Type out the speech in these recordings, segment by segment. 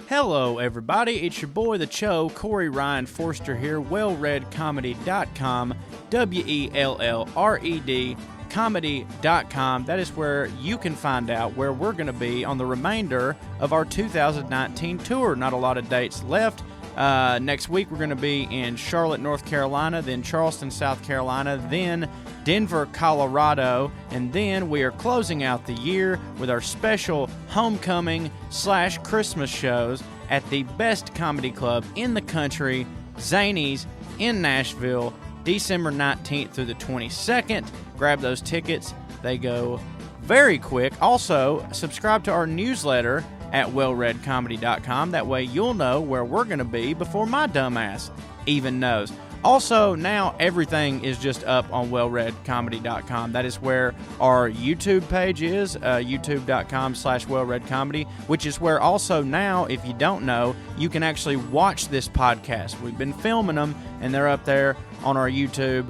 Hello, everybody. It's your boy, the Cho, Corey Ryan Forster here, WellREDcomedy.com, WellRED comedy.com. That is where you can find out where we're going to be on the remainder of our 2019 tour. Not a lot of dates left. Next week, we're going to be in Charlotte, North Carolina, then Charleston, South Carolina, then Denver, Colorado, and then we are closing out the year with our special homecoming/Christmas shows at the best comedy club in the country, Zany's in Nashville, December 19th through the 22nd. Grab those tickets. They go very quick. Also, subscribe to our newsletter at WellREDcomedy.com. That way you'll know where we're going to be before my dumbass even knows. Also, now everything is just up on WellREDcomedy.com. That is where our YouTube page is, youtube.com/WellREDcomedy, which is where also now, if you don't know, you can actually watch this podcast. We've been filming them, and they're up there on our YouTube.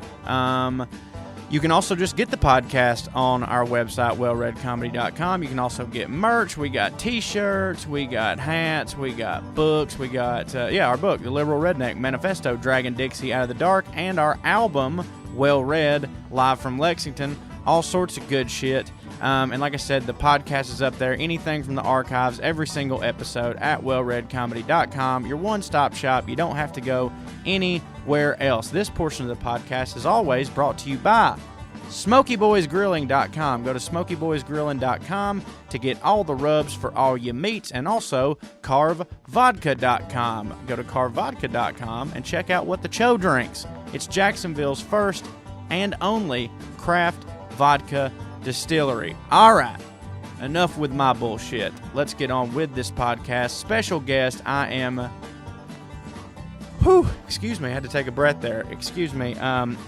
You can also just get the podcast on our website, WellREDcomedy.com. You can also get merch. We got t-shirts, we got hats, we got books, we got, our book, The Liberal Redneck Manifesto, Dragging Dixie Out of the Dark, and our album, Well Read, live from Lexington. All sorts of good shit. And like I said, the podcast is up there. Anything from the archives, every single episode at WellREDcomedy.com. Your one-stop shop. You don't have to go anywhere else. This portion of the podcast is always brought to you by SmokeyBoysGrilling.com. Go to SmokeyBoysGrilling.com to get all the rubs for all your meats, and also CarveVodka.com. Go to CarveVodka.com and check out what the Cho drinks. It's Jacksonville's first and only craft vodka distillery. All right, enough with my bullshit. Let's get on with this podcast. Special guest, excuse me, I had to take a breath there. Excuse me.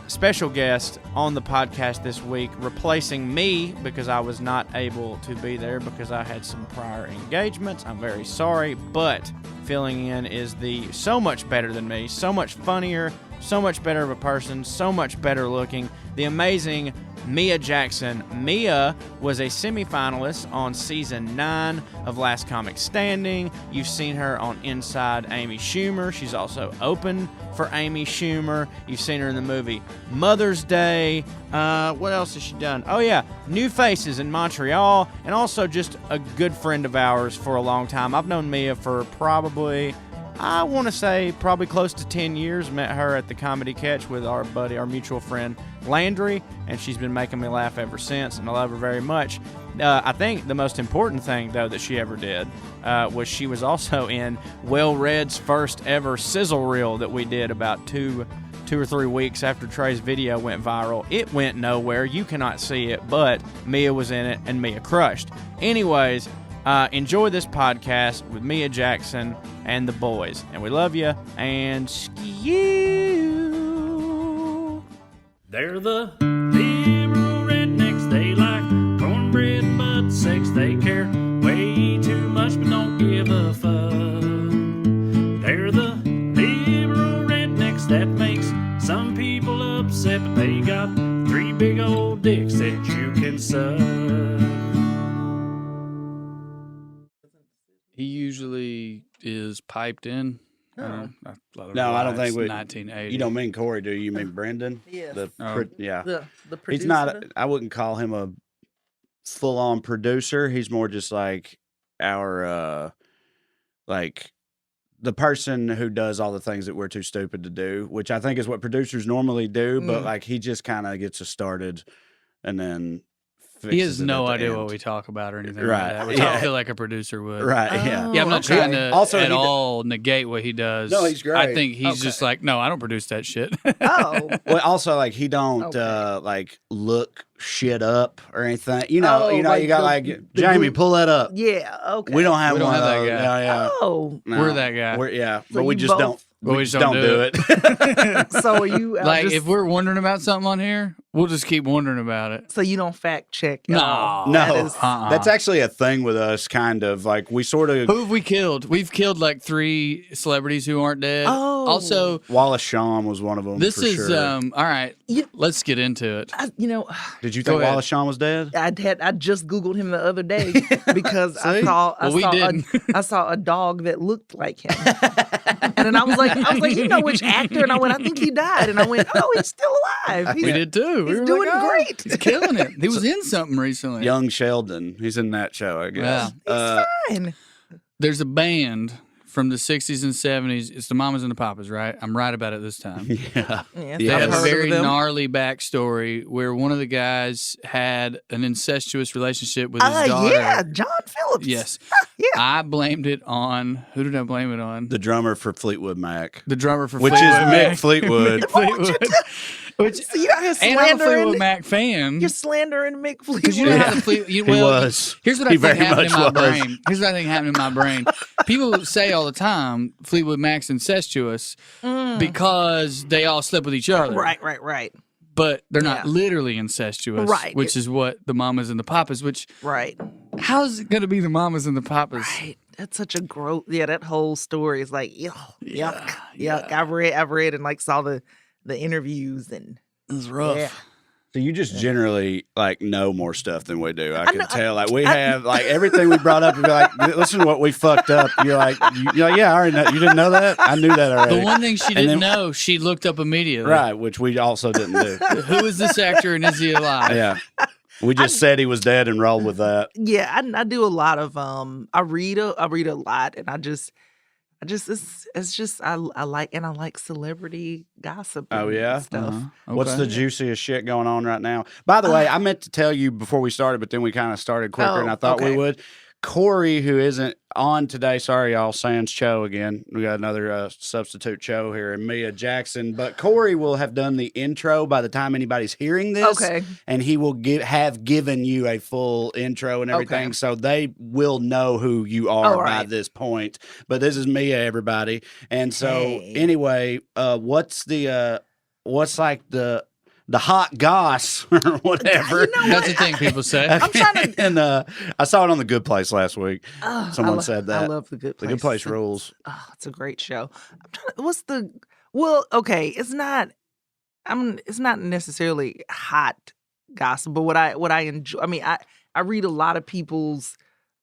Special guest on the podcast this week, replacing me because I was not able to be there because I had some prior engagements. I'm very sorry, but filling in is the so much better than me, so much funnier, so much better of a person, so much better looking, the amazing Mia Jackson. Mia was a semi-finalist on Season 9 of Last Comic Standing. You've seen her on Inside Amy Schumer. She's also open for Amy Schumer. You've seen her in the movie Mother's Day. What else has she done? Oh, yeah, New Faces in Montreal, and also just a good friend of ours for a long time. I've known Mia for probably, I want to say, probably close to 10 years. Met her at the Comedy Catch with our buddy, our mutual friend, Landry, and she's been making me laugh ever since, and I love her very much. I think the most important thing, though, that she ever did was she was also in WellRED's first ever sizzle reel that we did about two or 3 weeks after Trae's video went viral. It went nowhere. You cannot see it, but Mia was in it, and Mia crushed. Anyways, enjoy this podcast with Mia Jackson and the boys. And we love you, and skew. They're the liberal rednecks. They like cornbread and butt sex. They care way too much but don't give a fuck. They're the liberal rednecks that makes some people upset, but they got 3 big old dicks that you can suck. He usually is piped in. No, I don't think we. 1980. You don't mean Corey, do you? You mean Brendan? Yes. Yeah. The producer. He's not. I wouldn't call him a full-on producer. He's more just like our, like the person who does all the things that we're too stupid to do, which I think is what producers normally do. But like he just kind of gets us started, and then. He has no idea what we talk about or anything like that, which I feel like a producer would. Right, Yeah, I'm not trying to also, all negate what he does. No, he's great. I think he's just like, no, I don't produce that shit. Oh. Well, also, like, he don't, like, look shit up or anything. You know, like you got, Jamie, pull that up. Yeah, okay. We don't have We don't one have of that those. guy. Yeah. Oh. No, We're that guy. But we just don't. But we just don't do it. So are you like, if we're wondering about something on here, we'll just keep wondering about it. So you don't fact check? No. That's actually a thing with us, kind of. Like, we sort of. Who have we killed? We've killed like 3 celebrities who aren't dead. Oh. Also, Wallace Shawn was one of them. this for is sure. all right. Let's get into it. Did you Go think ahead. Wallace Shawn was dead? I just Googled him the other day because See? I saw a dog that looked like him. And then I was like, you know which actor? And I went, I think he died. And I went, oh, he's still alive. We did too. He's We were doing like, oh, great. He's killing it. He was in something recently. Young Sheldon. He's in that show, I guess. Yeah. Fine. There's a band from the 60s and 70s. It's the Mamas and the Papas, right? I'm right about it this time. Yeah. Yeah, They Yeah, have I've a heard of very them. gnarly backstory where one of the guys had an incestuous relationship with his daughter. Yeah, John Phillips. Yes. Yeah. I blamed it on, who did I blame it on? The drummer for Fleetwood Mac. The drummer for Which Fleetwood is Mick Mac. Fleetwood. Fleetwood. Which, So you're out here and I'm a slandering. Fleetwood Mac fan. You're slandering Mick Fleetwood. Because you know how the He well, was. Here's what I He think very happened in much my was. brain. Here's what I think happened in my brain. People say all the time Fleetwood Mac's incestuous because they all slept with each other. Right. But they're not Yeah. literally incestuous. Right. Which is what the Mamas and the Papas, which, Right. how's it going to be the Mamas and the Papas? Right. That's such a gross. Yeah, that whole story is like, yuck. yeah. I've read and like saw the interviews and It's rough. yeah. So you just generally like know more stuff than we do. I can know- tell. Like we have like everything we brought up. And be like, listen to what we fucked up. You're like, yeah, I already know. You didn't know that? I knew that already. The one thing she And didn't then- know, she looked up immediately. Right, which we also didn't do. Who is this actor and is he alive? Yeah, we just said he was dead and rolled with that. Yeah, I do a lot of I read a lot and I just it's just I like celebrity gossip. Oh, and yeah? stuff. Uh-huh. What's Okay. the juiciest shit going on right now? By the way, I meant to tell you before we started, but then we kind of started quicker than I thought we okay. would. Corey, who isn't on today, sorry y'all, sans Cho again. We got another substitute Cho here, and Mia Jackson. But Corey will have done the intro by the time anybody's hearing this. Okay. And he will have given you a full intro and everything, Okay. so they will know who you are All by right. this point. But this is Mia, everybody. And so Hey. anyway, what's like the hot goss or whatever? You know That's the thing people say. I'm trying to- And I saw it on The Good Place last week. Oh, Someone said that. I love The Good The Place. Good Place rules. Oh, it's a great show. I'm trying to, what's the well, okay, it's not necessarily hot gossip, but what I enjoy, I mean, I read a lot of people's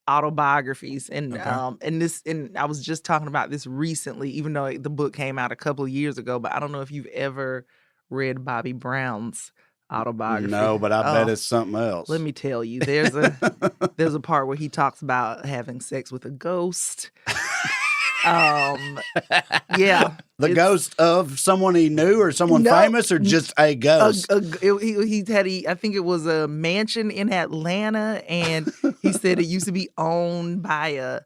autobiographies and and I was just talking about this recently, even though the book came out a couple of years ago, but I don't know if you've ever read Bobby Brown's autobiography. No, but I bet Oh, it's something else. let me tell you, there's a part where he talks about having sex with a ghost. Yeah. The it's- ghost of someone he knew or someone No. famous or just a ghost? I think it was a mansion in Atlanta, and he said it used to be owned by a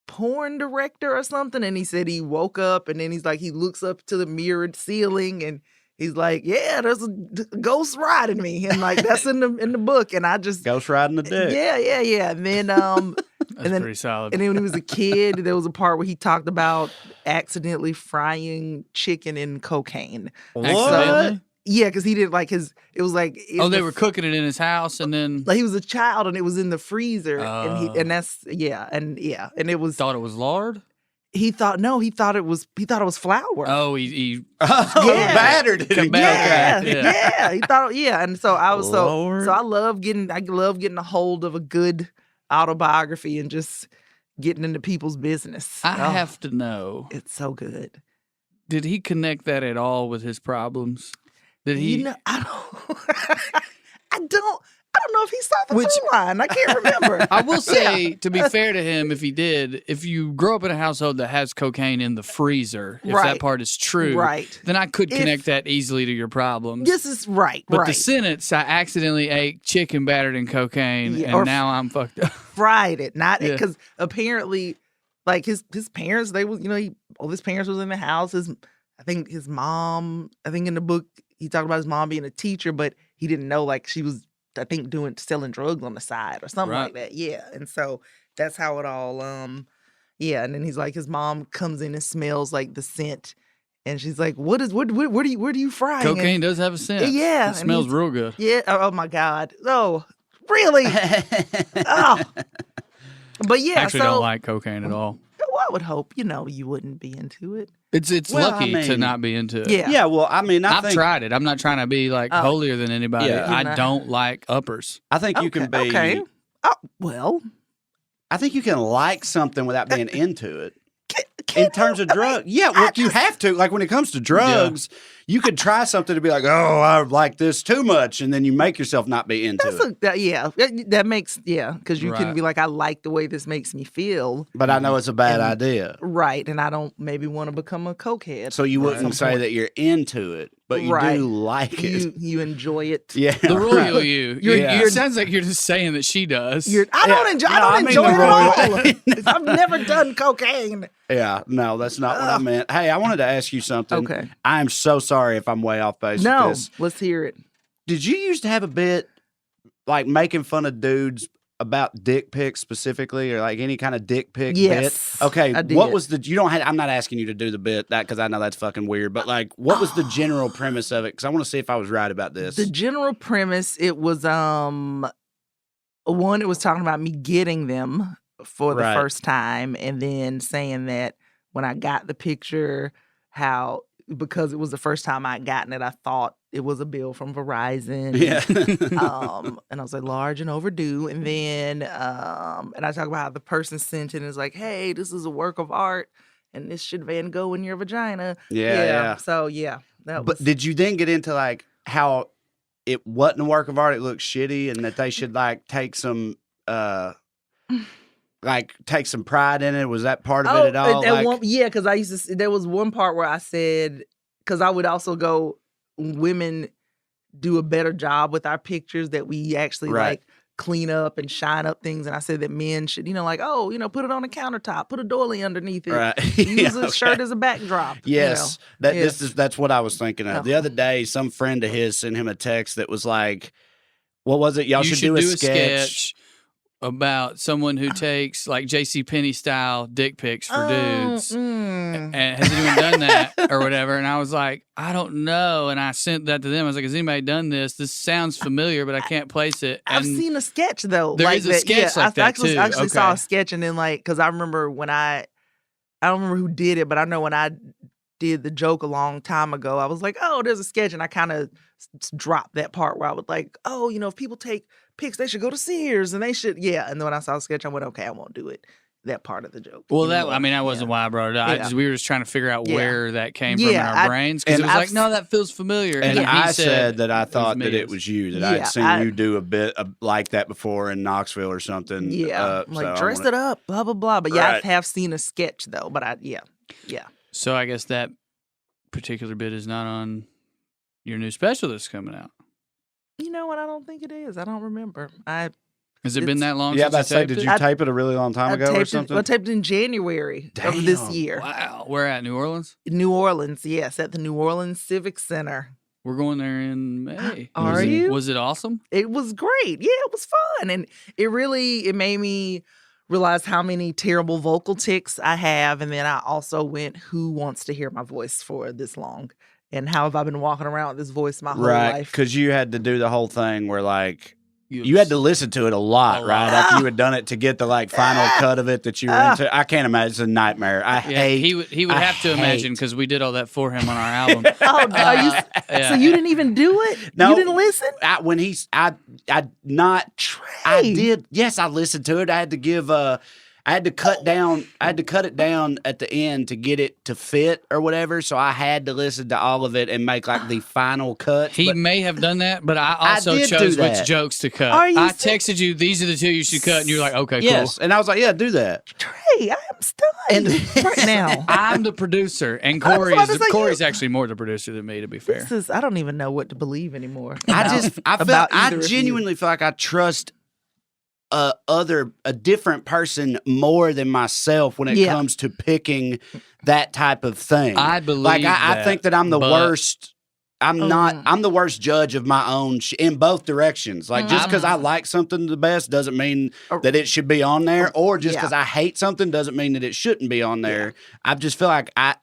porn director or something. And he said he woke up and then he's like, he looks up to the mirrored ceiling and he's like, yeah, there's a ghost riding me. And like, that's in the book. And I just, Ghost riding the dick. yeah. And then, That's then- pretty solid. and then when he was a kid, there was a part where he talked about accidentally frying chicken in cocaine. Accidentally? Yeah, because he didn't like his. It was like Oh, they were cooking it in his house, and then like he was a child and it was in the freezer, Oh. and that's and it was. thought it was lard. He thought it was flour. Oh, he Oh, Yeah. battered it. Come yeah, back. Okay, yeah, He thought and so I was Lord. so I love getting a hold of a good autobiography and just getting into people's business. I Oh, have to know. it's so good. Did he connect that at all with his problems? Did he? You know, I don't know if he saw the Which- through line. I can't remember. I will say, to be fair to him, if he did, if you grow up in a household that has cocaine in the freezer, if that Right. part is true, Right. then I could If- connect that easily to your problems. This is right. But right. the sentence, I accidentally ate chicken battered in cocaine, Yeah, and or- now I'm fucked up. fried it, not Yeah. because apparently, like his parents, they was all his parents was in the house. I think his mom. I think in the book he talked about his mom being a teacher, but he didn't know like she was. I think selling drugs on the side or something Right. like that. Yeah, and so that's how it all. Yeah, and then he's like his mom comes in and smells like the scent, and she's like, "What are you frying?" Cocaine does have a scent. Yeah, It and smells he's- real good. Yeah. Oh my God. Oh, really? Oh. But yeah, I actually so don't like cocaine at all. what? I would hope, you wouldn't be into it. It's Well, lucky to mean, not be into it. Yeah. Yeah, well, I mean, I've think tried it. I'm not trying to be like holier than anybody. Yeah. I You're not. don't like uppers. I think you can be. Okay. Oh, well. I think you can like something without being into it. Can In terms of drugs, yeah, well, you have to. Like when it comes to drugs, you could try something to be like, oh, I like this too much, and then you make yourself not be into it. That makes, because you can Right. be like, I like the way this makes me feel. But I know it's a bad And- idea. Right. And I don't maybe want to become a cokehead. So you at some wouldn't say point. that you're into it, but you Right. do like it. You enjoy it. Yeah. The royal right. you. You're- It sounds like you're just saying that she does. I don't enjoy. No, I I don't mean enjoy the it royal- at all. I've never done cocaine. Yeah, no, that's not what I meant. Hey, I wanted to ask you something. Okay. I'm so sorry if I'm way off base with No, this. let's hear it. Did you used to have a bit like making fun of dudes about dick pics specifically, or like any kind of dick pic Yes, bit? Okay, I what did. was the? You don't have. I'm not asking you to do the bit that because I know that's fucking weird. But like, what was the general premise of it? Because I want to see if I was right about this. The general premise, it was one, it was talking about me getting them for the Right. first time, and then saying that when I got the picture, how because it was the first time I'd gotten it, I thought it was a bill from Verizon. yeah. And I was like, large and overdue. And then and I talk about how the person sent it and is like, hey, this is a work of art and this should Van Gogh in your vagina. Yeah. So yeah, that was But did you then get into like how it wasn't a work of art? It looked shitty, and that they should like take some take some pride in it. Was that part of it at all? Like, because I used to. There was one part where I said, because I would also go, women do a better job with our pictures, that we actually Right. like clean up and shine up things, and I said that men should, put it on the countertop, put a doily underneath it, right. use Yeah, a shirt okay. as a backdrop. Yes, that's what I was thinking of. Oh. The other day, some friend of his sent him a text that was like, "What was it? Y'all you should do a sketch." about someone who takes like JCPenney style dick pics for dudes. And has anyone done that or whatever? And I was like, I don't know. And I sent that to them. I was like, has anybody done this? This sounds familiar, but I can't place it. And I've seen a sketch though. There like is a that. sketch Yeah, like that, I too. actually saw a Okay. sketch, and then because I remember when I don't remember who did it, but I know when I did the joke a long time ago, I was like, oh, there's a sketch, and I kind of dropped that part where I would like, oh, if people take pics, they should go to Sears, and they should, yeah. And then when I saw the sketch, I went, okay, I won't do it. That part of the joke. well, anymore. that wasn't why I brought it up. Yeah. We were just trying to figure out Yeah. where that came from in Yeah, our brains. Because and it was I've like, no, that feels familiar. And he I said that I thought that me. it was you, that I Yeah, had seen you do a bit like that before in Knoxville or something. Yeah, so like I dress wanna- it up, blah blah blah. But yeah, I Right. have seen a sketch though. But yeah. So I guess that particular bit is not on your new special that's coming out. You know what? I don't think it is. I don't remember. Has it been It's- that long Yeah, since that's you say, taped did it? you tape it a really long time ago or something? I taped it in January of this Damn. year. Wow. Where at? New Orleans? New Orleans, yes, at the New Orleans Civic Center. We're going there in May. Are Was it- you? Was it awesome? It was great. Yeah, it was fun. And it made me realize how many terrible vocal tics I have. And then I also went, who wants to hear my voice for this long? And how have I been walking around with this voice my whole Right, life? because you had to do the whole thing where like you had to listen to it a lot, A right? lot. After you had done it to get the like final cut of it that you were into. I can't imagine. It's a nightmare. I Yeah, hate. he would I have to imagine hate- because we did all that for him on our album. Oh, are you, Yeah. so you didn't even do it? No. You didn't listen? when he's I not I Trae. did. Yes, I listened to it. I had to give I had to cut it down at the end to get it to fit or whatever. So I had to listen to all of it and make like the final cut. He may have done that, but I I also did do chose which that. jokes to cut. Are you I serious? texted you, these are the two you should cut, and you're like, okay, Yes, cool. and I was like, yeah, do that. Trae, I am stunned right now. I'm the producer, and I was about to say, Corey's actually more the producer than me, to be fair. I don't even know what to believe anymore. I about I either of you. genuinely feel like I trust a different person more than myself when it Yeah. comes to picking that type of thing. I believe like I that, think that I'm the but- worst. I'm the worst judge of my own in both directions. Like just because I like something the best doesn't mean that it should be on there, or just Yeah. because I hate something doesn't mean that it shouldn't be on there. I just feel like I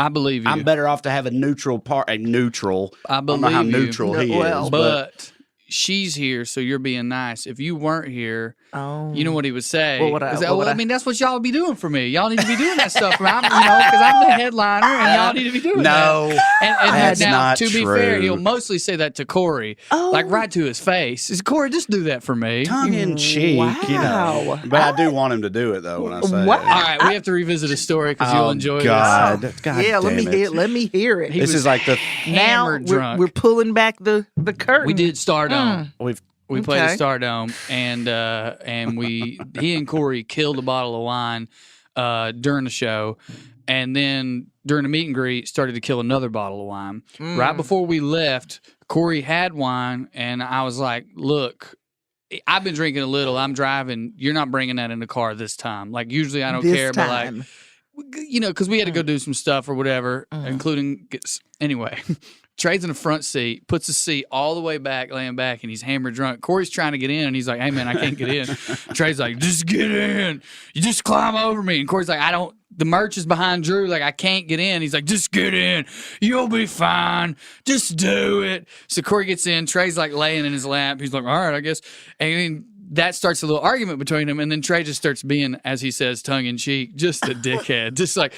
believe you. I'm better off to have a neutral part. A neutral. I I don't know how believe you. neutral he Well, is, but she's here, so you're being nice. If you weren't here, Oh. you know what he would say? What would I- He'd say, what would well, I I- mean, that's what y'all would be doing for me. Y'all need to be doing that stuff for me. Because I'm the headliner, and y'all need to be doing that. No, And that's now, not to be fair, true. he'll mostly say that to Corey, Oh. like right to his face. Is Corey, just do that for me. tongue in cheek, you know. Wow. But I do want him to do it though when I say Wow. All right, we have to revisit a story because you'll enjoy God. this. God Yeah, let me damn hear. it. Let me hear it. He This was is like the Now hammered we're, drunk. we're pulling back the curtain. We did Stardome. we've We played Okay. at Stardome, and he and Corey killed a bottle of wine during the show, and then during the meet and greet started to kill another bottle of wine. Right before we left, Corey had wine, and I was like, "Look, I've been drinking a little. I'm driving. You're not bringing that in the car this time. Like usually I don't This care, but like." time. Because we had to go do some stuff or whatever, including anyway. Trae's in the front seat, puts the seat all the way back, laying back, and he's hammered drunk. Corey's trying to get in, and he's like, "Hey man, I can't get in." Trae's like, "Just get in. You just climb over me." And Corey's like, "I don't. The merch is behind Drew. Like I can't get in." He's like, "Just get in. You'll be fine. Just do it." So Corey gets in. Trae's like laying in his lap. He's like, "All right, I guess." And then that starts a little argument between them, and then Trae just starts being, as he says, tongue in cheek, just a dickhead, just like,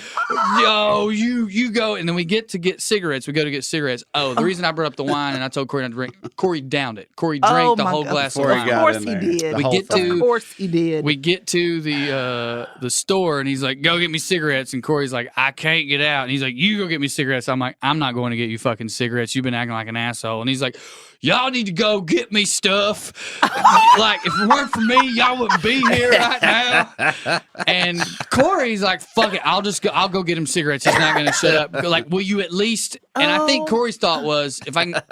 "Yo, you go." And then we get cigarettes. We go to get cigarettes. Oh, the reason I brought up the wine and I told Corey not to drink. Corey downed it. Corey drank the my whole God. glass of Before he wine. Of got course in he there. did. The We whole get thing. to- Of course he did. We get to the store, and he's like, "Go get me cigarettes." And Corey's like, "I can't get out." And he's like, "You go get me cigarettes." I'm like, "I'm not going to get you fucking cigarettes. You've been acting like an asshole." And he's like, "Y'all need to go get me stuff. Like, if it weren't for me, y'all wouldn't be here right now." And Corey's like, "Fuck it. I'll go get him cigarettes. He's not going to shut up. Like, will you at least?" And I think Corey's thought was,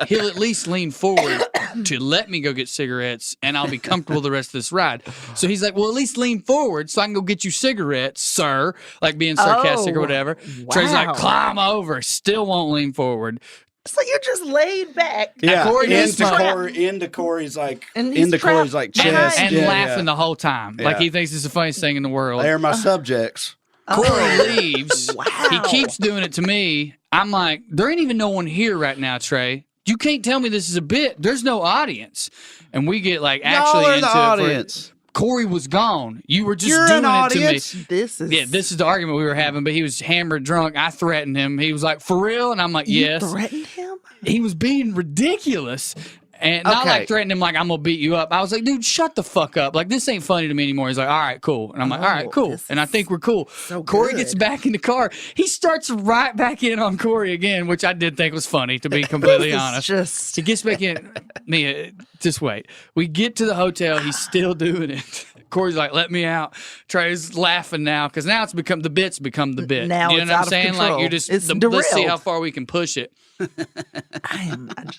he'll at least lean forward to let me go get cigarettes, and I'll be comfortable the rest of this ride. So he's like, "Well, at least lean forward so I can go get you cigarettes, sir." Like being sarcastic or whatever. Trae's wow. like, "Climb over." Still won't lean forward. So you're just laid back. Yeah, Corey is smart. into Corey's like And he's into Corey's like trapped chest And behind yeah, laughing yeah. the whole time. Like Yeah. he thinks it's the funniest thing in the world. They're my subjects. Corey leaves. Wow. He keeps doing it to me. I'm like, there ain't even no one here right now, Trae. You can't tell me this is a bit. There's no audience. And we get like actually Y'all are into the it. audience. Corey was gone. You were just You're doing an it to me. audience. This is. Yeah, this is the argument we were having, but he was hammered drunk. I threatened him. He was like, "For real?" And I'm like, You "Yes." threatened him? He was being ridiculous. And not Okay. like threatening him like, "I'm going to beat you up." I was like, "Dude, shut the fuck up. Like, this ain't funny to me anymore." He's like, "All right, cool." And I'm like, "All right, Oh, cool." this And I think we're cool. so Corey good. gets back in the car. He starts right back in on Corey again, which I did think was funny, to be completely This is honest. just. He gets back in. Mia, just wait. We get to the hotel. He's still doing it. Corey's like, "Let me out." Trae's laughing now because now the bit's become the bit. Now you know it's what I'm out of saying? Like control. you're just It's let's see derailed. how far we can push it.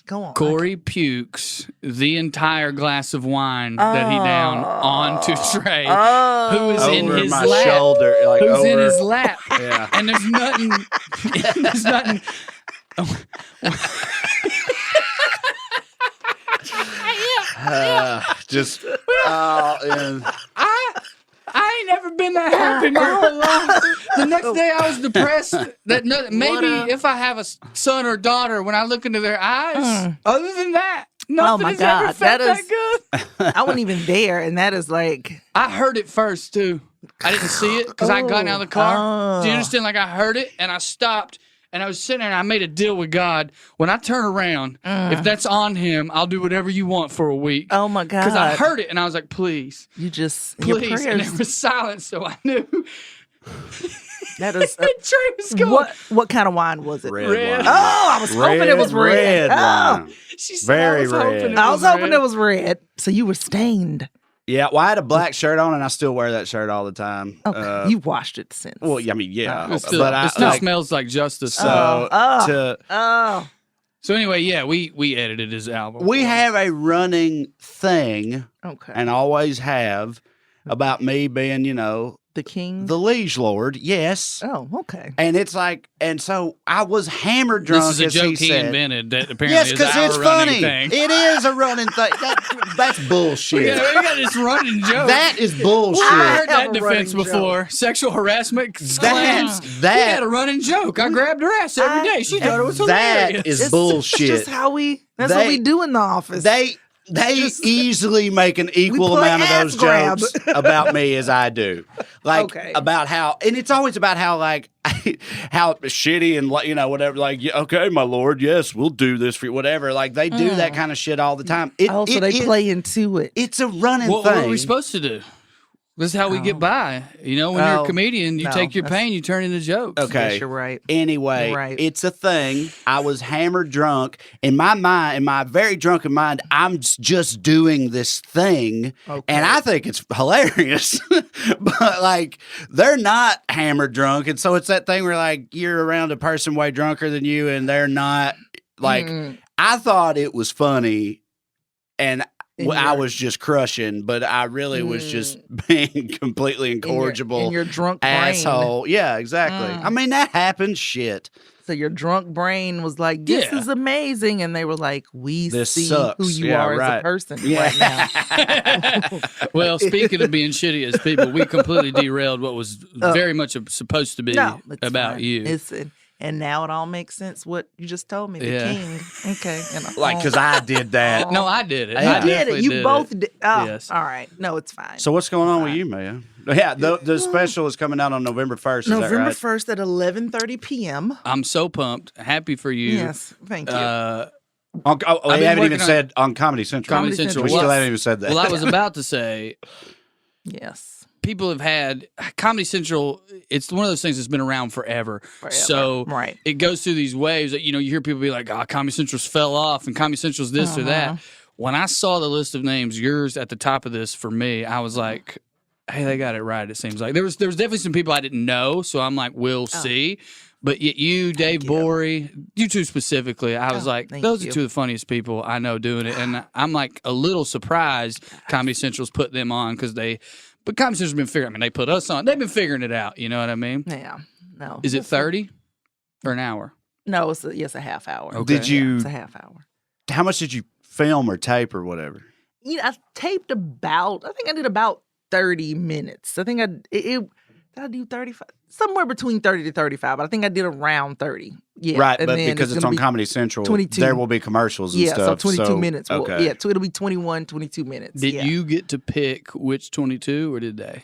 Go on. Corey pukes the entire glass of wine that he downed onto Trae, who is in Over his my lap. shoulder, like Who's over. in his lap? Yeah. And there's nothing. There's nothing. Just and I ain't never been that happy my whole life. The next day I was depressed. Maybe if I have a son or daughter, when I look into their eyes, other than that, nothing my has ever God, felt that that is- good. I wasn't even there, and that is like. I heard it first too. I didn't see it because I had gotten out of the car. Do you Oh. understand? Like I heard it and I stopped and I was sitting there and I made a deal with God. When I turn around, if that's on Him, I'll do whatever you want for a week. Oh my God. Because I heard it and I was like, please, You just. Your please. And there prayers. was silence, so I knew. That is. And Trae was going. What kind of wine was it? red, Red. wine. Oh, I was hoping it was red. Oh. wine. She said, Very I was hoping red. it I was hoping red. it was red. So you were stained. Yeah, well, I had a black shirt on, and I still wear that shirt all the time. Okay, you've washed it since. Well, I mean, yeah, It still, but I it still like, smells like justice. so Oh. So anyway, yeah, we edited his album. we have a running thing, Okay. and always have, about me being, the king. the liege lord. Yes. Oh, okay. And it's like, and so I was hammered drunk. This is a as joke he he said. invented that apparently Yes, is because our it's running funny. thing. It is a running thing. That's bullshit. We got this running joke. That is bullshit. I heard have that a defense running before. Sexual harassment claims. We that- had a running joke. I grabbed her ass every day. She thought it was that hilarious. is It's bullshit. just how we. That's what we do in the office. They They easily make an equal play amount of ass those grab. jokes about me as I do. Like, Okay. about how, and it's always about how, like, how shitty and, you know, whatever. Like, yeah, okay, my lord, yes, we'll do this for you, whatever. Like, they do that kind of shit all the time. So they play into it. It's a running What thing. are we supposed to do? This is how we get by. You know, when you're a comedian, you take your pain, you turn into jokes. Okay. Yes, you're right. Anyway, You're right. it's a thing. I was hammered drunk. In my mind, in my very drunken mind, I'm just doing this thing. Okay. And I think it's hilarious. But, like, they're not hammered drunk. And so it's that thing where, like, you're around a person way drunker than you and they're not. Like, I thought it was funny. And I was just crushing, but I really was just being completely incorrigible. In your drunk brain. Asshole. Yeah, exactly. I mean, that happens. Shit. So your drunk brain was like, this is amazing. And they were like, This see sucks. who you Yeah, are right. as a person Yeah. right now. Well, speaking of being shitty as people, we completely derailed what was very much supposed to be It's about fine. you. And now it all makes sense what you just told me. The king. Okay. Like, because I did that. No, I did it. Yeah. I You did it. definitely You did both it. did. Oh, Yes. all right. No, it's fine. So what's going on with you, man? Yeah, the special is coming out on November 1st. Is that November right? 1st at 11:30 p.m. I'm so pumped. Happy for you. Yes. Thank you. We I've haven't been even working on- said on Comedy Central. Comedy Central. We still haven't even said that. Well, I was about to say, yes. people have had Comedy Central. It's one of those things that's been around forever. So Right. it goes through these waves that, you know, you hear people be like, Comedy Central's fell off and Comedy Central's this or that. When I saw the list of names, yours at the top of this for me, I was like, hey, they got it right, it seems like. There was definitely some people I didn't know, so I'm like, we'll see. But yet you, Dave Borey, you two specifically, I was like, those are two of the funniest people I know doing it. And I'm like a little surprised Comedy Central's put them on because but Comedy Central's been figuring, they put us on. They've been figuring it out, you know what I mean? Yeah. No. Is it 30 or an hour? No, it's a half hour. Okay. Did you? It's a half hour. How much did you film or tape or whatever? You know, I taped I think I did about 30 minutes. I think did I do 35? Somewhere between 30 to 35, but I think I did around 30. Yeah. Right, and but then because it's gonna on be Comedy Central, 22. there will be commercials and stuff. So 22 minutes. Okay. Yeah, it'll be 21, 22 minutes. Did you get to pick which 22 or did they?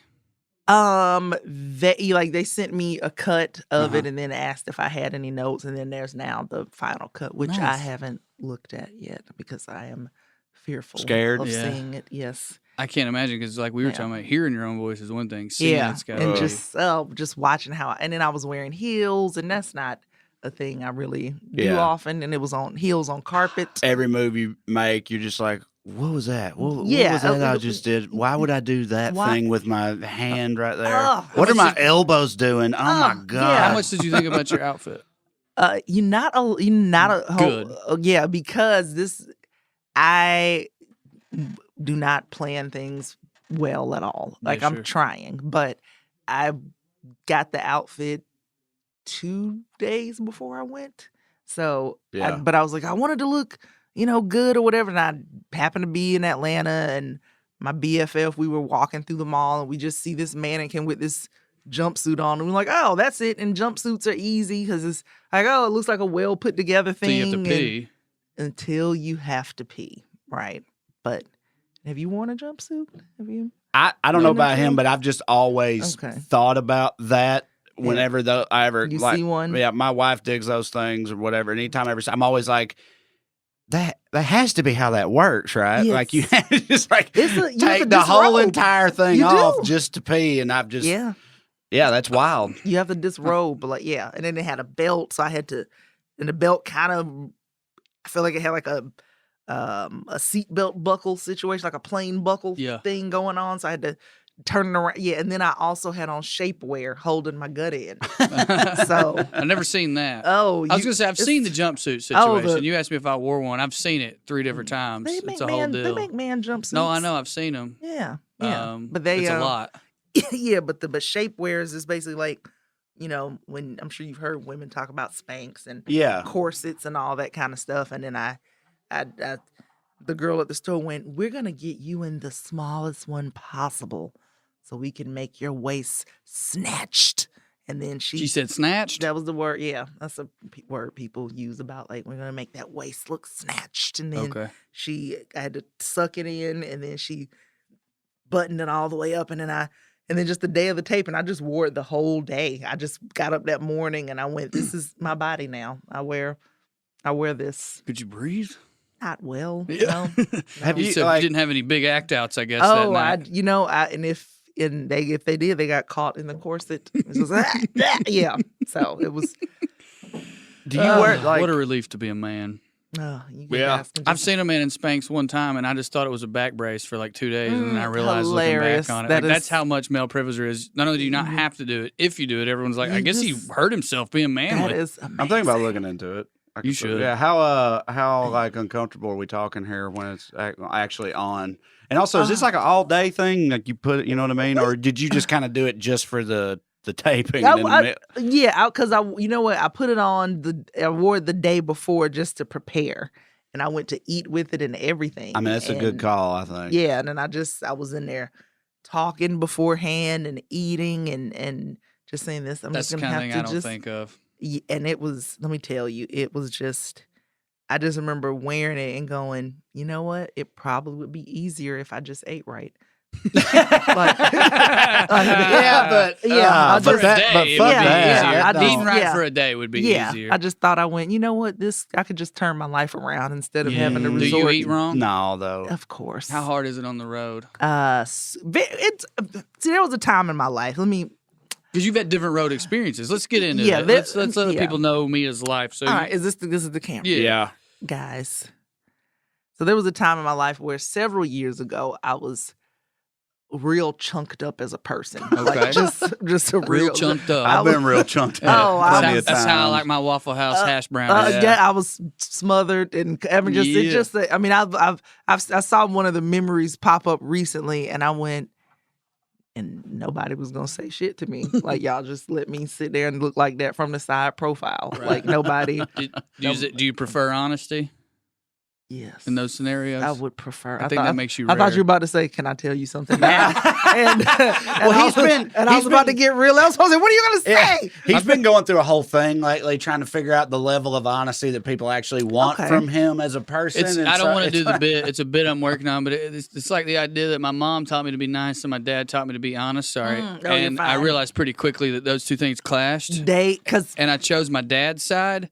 They sent me a cut of it and then asked if I had any notes, and then there's now the final cut, which I Nice. haven't looked at yet because I am fearful Scared? of Yeah. seeing it. Yes. I can't imagine because, like we were talking about, hearing your own voice is one thing. Seeing it's got and to just watching and then I was wearing heels, and that's not a thing I really do Yeah. often, and it was on heels on carpet. Every move you make, you're just like, what was that? What was Yeah, that I just did? Why would I do that Why- thing with my hand right there? Oh, What are my elbows doing? Oh my God. yeah. How much did you think about your outfit? You're not a Good. yeah, because I do not plan things well at all. Like Yeah, I'm sure. trying, but I got the outfit 2 days before I went. So, Yeah. but I was like, I wanted to look, good or whatever. And I happened to be in Atlanta, and my BFF, we were walking through the mall, and we just see this mannequin with this jumpsuit on, and we're like, oh, that's it. And jumpsuits are easy because it's like, oh, it looks like a well put together So thing. you have to and- pee. until you have to pee, right? But have you worn a jumpsuit? Have you? I don't know about him, Jumpsuit? but I've just always Okay. thought about that whenever I ever You like, see one? Yeah, my wife digs those things or whatever. And anytime I ever, I'm always like, that has to be how that works, right? Yes. Like you have to just like You have to take the whole disrobe. entire thing You off do. just to pee, and I've just Yeah, that's wild. you have to disrobe, but and then it had a belt, so I had to, and the belt kind of, I feel like it had like a seatbelt buckle situation, like a plain buckle thing going on, so I had to turn it around. Yeah, and then I also had on shapewear holding my gut in. So I've never seen that. oh, I was gonna say I've seen the jumpsuit Oh, situation. You asked me if I wore one. I've seen it 3 different times. They It's make a whole man, deal. they make man jumpsuits. No, I know. I've seen them. Yeah, yeah, but it's a lot. Yeah, but shapewears is basically like, when I'm sure you've heard women talk about Spanx and Yeah. corsets and all that kind of stuff. And then I the girl at the store went, "We're gonna get you in the smallest one possible, so we can make your waist snatched." And then She said snatched. that was the word. Yeah, that's a word people use about like we're gonna make that waist look snatched. And then I had to suck it in, and then she buttoned it all the way up, and then just the day of the tape, and I just wore it the whole day. I just got up that morning and I went, "This is my body now. I wear this." Could you breathe? Not well. Yeah. No. Have You you said like, you didn't have any big act outs, I guess. that Oh, night. if they did, they got caught in the corset. It was yeah. So it was. do you wear like what a relief to be a man. You get Yeah. asked and I've just- seen a man in Spanx one time, and I just thought it was a back brace for like 2 days, and then I realized hilarious. looking back on it, That that's is- how much male privilege there is. Not only do you not have to do it, if you do it, everyone's like, I guess he hurt himself being That manly. is amazing. I'm thinking about looking into it. You should. Yeah. How like uncomfortable are we talking here when it's actually on? And also, is this like an all day thing? Like you put it, you know what I mean? Or did you just kind of do it just for the taping? Because you know what? I put it on I wore it the day before just to prepare, and I went to eat with it and everything. I mean, that's a good call, I think. Yeah, and then I was in there talking beforehand and eating and just saying this. That's the kind of thing I don't think of. And it was, let me tell you, it was just, I just remember wearing it and going, you know what? It probably would be easier if I just ate right. For a day, it would be easier. Eating right yeah. for a day would be easier. I just thought I went, you know what? I could just turn my life around instead of having to Do resort. you eat wrong? No, though. Of course. How hard is it on the road? There was a time in my life. Because you've had different road experiences. Let's get into Yeah, it. Let's let people know Mia's life. So all right, this is the camera. Yeah. Guys. So there was a time in my life where several years ago I was real chunked up as a person. Okay. Like just a real chunked up. I've been real chunked up. Plenty of That's how I times. like my Waffle House hash brown. Yeah, I was smothered and I mean, I saw one of the memories pop up recently, and I went, and nobody was gonna say shit to me. Like y'all just let me sit there and look like that from the side profile. Right. Like nobody. Do you prefer honesty? Yes. In those scenarios? I would prefer. I think that makes you I thought rare. you were about to say, "Can I tell you something now?" and Well, I was about to get real. I was like, "What are you going to say?" He's been going through a whole thing lately, trying to figure out the level of honesty that people actually want from him as a person. I don't want to do the bit. It's a bit I'm working on, but it's like the idea that my mom taught me to be nice and my dad taught me to be honest. Sorry, and I realized pretty quickly that those two things clashed. And I chose my dad's side.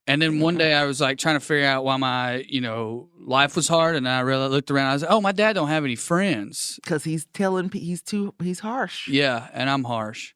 And then one day I was like trying to figure out why my, life was hard. And I really looked around. I was like, oh, my dad don't have any friends. Because he's harsh. Yeah, and I'm harsh.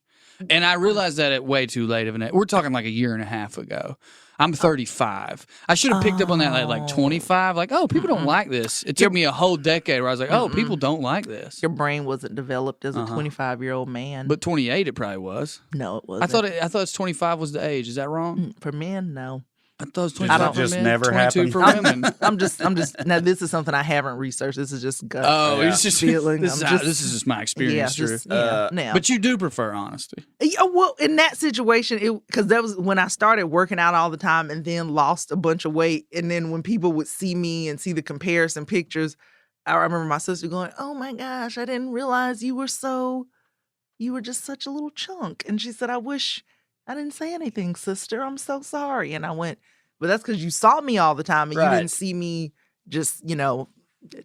And I realized that at way too late of an age. We're talking like a year and a half ago. I'm 35. I should have picked up on that at like 25. Like, oh, people don't like this. It took me a whole decade where I was like, oh, people don't like this. Your brain wasn't developed as a 25-year-old man. But 28 it probably was. No, it wasn't. I thought it's 25 was the age. Is that wrong? For men, no. I thought it was 25 for just men, never 22 happened. for women. I'm just. Now this is something I haven't researched. This is just gut. Oh, it's just feeling. This is just my experience, Drew. Now. But you do prefer honesty. Yeah, well, in that situation, because that was when I started working out all the time, and then lost a bunch of weight. And then when people would see me and see the comparison pictures, I remember my sister going, "Oh my gosh, I didn't realize you were just such a little chunk." And she said, "I wish I didn't say anything, sister. I'm so sorry." And I went, "But that's because you saw me all the time and you didn't see me just,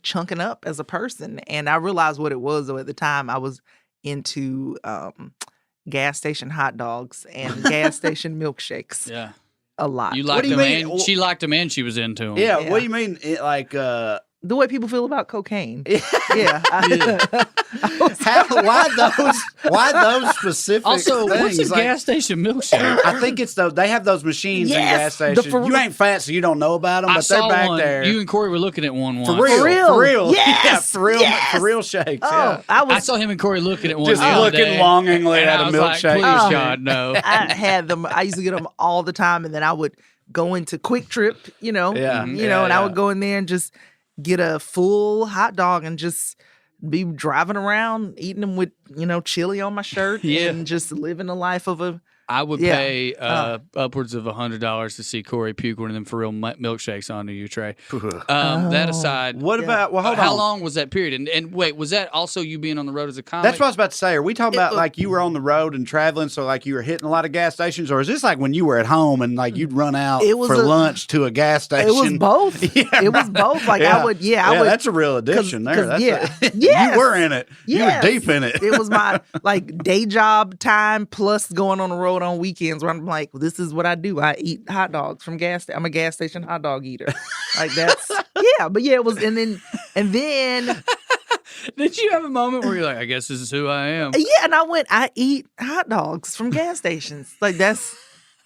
chunking up as a person." And I realized what it was, though, at the time. I was into gas station hot dogs and gas station milkshakes. Yeah. A lot. You liked them, and she liked them, and she was into them. Yeah, what do you mean? The way people feel about cocaine. Yeah. Why those specific Also, things? what's a gas station milkshake? I think it's they have those machines in gas stations. You ain't fat, so you don't know about them, but they're back there. You and Corey were looking at one once. For real. Yes. Yeah, for real shakes. Oh, Yeah. I saw him and Corey looking at one Just the other looking day, longingly and at I a was like, milkshake. Please, God, no. I had them. I used to get them all the time, and then I would go into Quick Trip, and I would go in there and just get a full hot dog and just be driving around, eating them with, chili on my shirt Yeah. and just living the life of a. I would Yeah. pay upwards of $100 to see Corey puke one of them for real milkshakes onto you, Trae. That aside, What about? Well, hold how on. long was that period? And wait, was that also you being on the road as a comic? That's what I was about to say. Are we talking about like you were on the road and traveling, so like you were hitting a lot of gas stations, or is this like when you were at home and like you'd run out for lunch to a gas station? It was both. Yeah, it was both. Like I would, I would. That's a real addiction there. That's Yes. You were in it. Yes. You were deep in it. It was my like day job time plus going on the road on weekends where I'm like, well, this is what I do. I eat hot dogs from I'm a gas station hot dog eater. Like that's it was and then Did you have a moment where you're like, I guess this is who I am? yeah, and I eat hot dogs from gas stations. Like I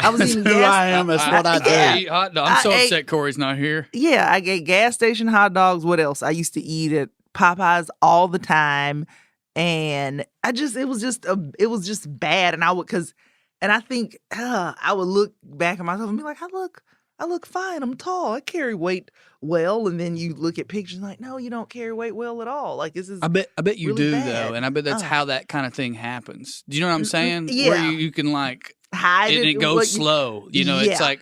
was That's eating who gas. I am. That's what I do. I eat hot dogs. I'm so I upset Corey's not here. Yeah, I get gas station hot dogs. What else? I used to eat at Popeyes all the time, and it was just bad. And I think I would look back at myself and be like, I look fine. I'm tall. I carry weight well. And then you look at pictures and like, no, you don't carry weight well at all. Like this is. I bet you really do bad. though, and I bet that's how that kind of thing happens. Do you know what I'm saying? Yeah. Where you can like. Hide And it goes like, slow. It's like,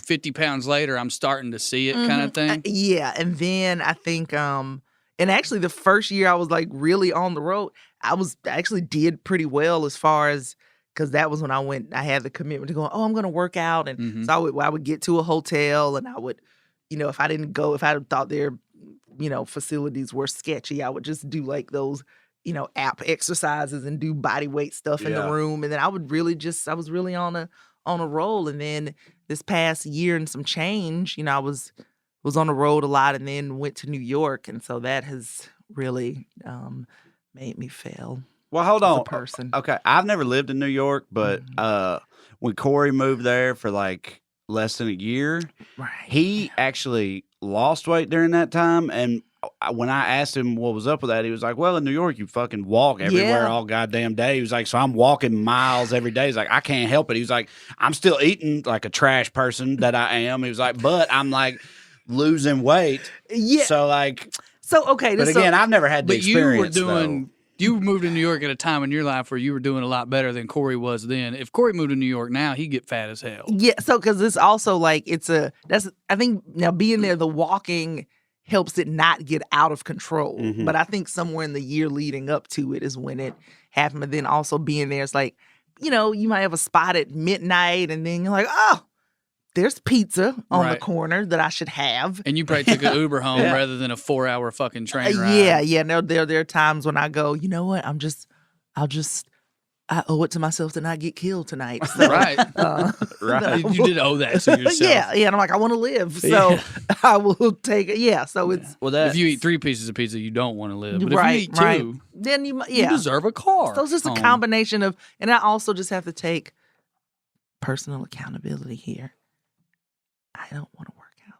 50 pounds later, I'm starting to see it kind of thing. Yeah. And then I think, and actually the first year I was like really on the road, I actually did pretty well as far as, because that was when I had the commitment to go, I'm going to work out. And so I would get to a hotel and I would, if I didn't go, if I thought their, facilities were sketchy, I would just do like those, app exercises and do body weight stuff in the room. And then I was really on a roll. And then this past year and some change, I was on the road a lot and then went to New York. And so that has really made me fail. Well, hold on. As a person. Okay, I've never lived in New York, but when Corey moved there for like less than a year, Right. he actually lost weight during that time. And when I asked him what was up with that, he was like, well, in New York, you fucking walk everywhere all goddamn day. He was like, so I'm walking miles every day. He's like, I can't help it. He was like, I'm still eating like a trash person that I am. He was like, but I'm like losing weight. Yeah. So like, okay. but again, I've never had the But you were experience. doing. You moved to New York at a time in your life where you were doing a lot better than Corey was then. If Corey moved to New York now, he'd get fat as hell. Yeah. So, because it's also like, I think now being there, the walking helps it not get out of control. Mm-hmm. But I think somewhere in the year leading up to it is when it happened. But then also being there, it's like, you might have a spot at midnight and then you're like, oh, there's pizza on the corner that I should have. And you probably took an Uber home rather than a 4-hour fucking train ride. Yeah. No, there are times when I go, you know what? I owe it to myself to not get killed tonight. So, Right. Right. You did owe that to yourself. Yeah. And I'm like, I want to live. So I will take it. Yeah. So it's. Well, that If you eat 3 pieces of pizza, you don't want to live. But Right, if you eat 2, then you you deserve a car. So it's just a home. combination of, and I also just have to take personal accountability here. I don't want to work out.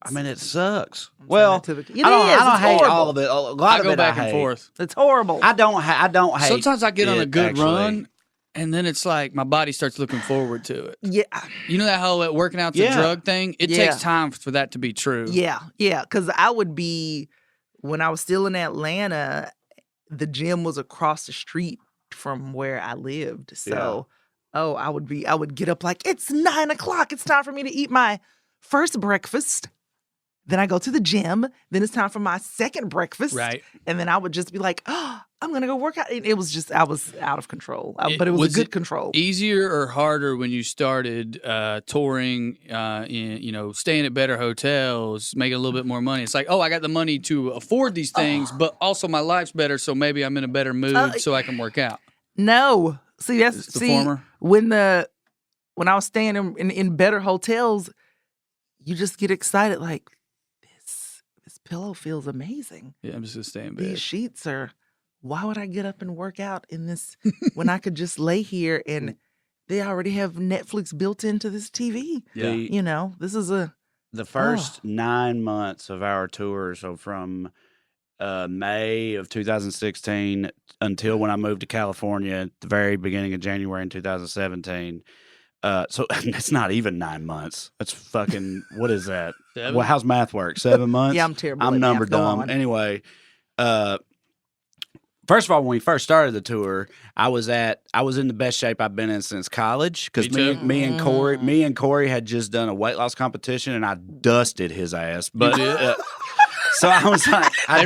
I mean, it sucks. I'm Well, saying that to the- I don't It's hate horrible. all of it. A lot I of go it back I and hate. forth. It's horrible. I don't hate. Sometimes I get on a it, good actually. run, and then it's like my body starts looking forward to it. Yeah. You know that whole working out's a Yeah. drug thing? It takes time for that to be true. Yeah. Because I would be, when I was still in Atlanta, the gym was across the street from where I lived. So, I would get up like, it's 9:00. It's time for me to eat my first breakfast. Then I go to the gym. Then it's time for my second breakfast. Right. And then I would just be like, I'm going to go work out. It was just, I was out of control. But it was a good control. Easier or harder when you started touring, staying at better hotels, making a little bit more money? It's like, I got the money to afford these things, but also my life's better, so maybe I'm in a better mood so I can work out. No. See, It's the former? When I was staying in better hotels, you just get excited like, this pillow feels amazing. Yeah, I'm just going to stay in bed. These sheets are, why would I get up and work out in this when I could just lay here and they already have Netflix built into this TV? Yeah. This is The first 9 months of our tour, so from May of 2016 until when I moved to California at the very beginning of January in 2017. So it's not even 9 months. That's fucking, what is that? 7? Well, how's math work? 7 months? Yeah, I'm terrible I'm at number math. Go dumb. on. Anyway, First of all, when we first started the tour, I was in the best shape I've been in since college because me and Corey had just done a weight loss competition and I dusted his ass. But so I was like, I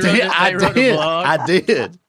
did.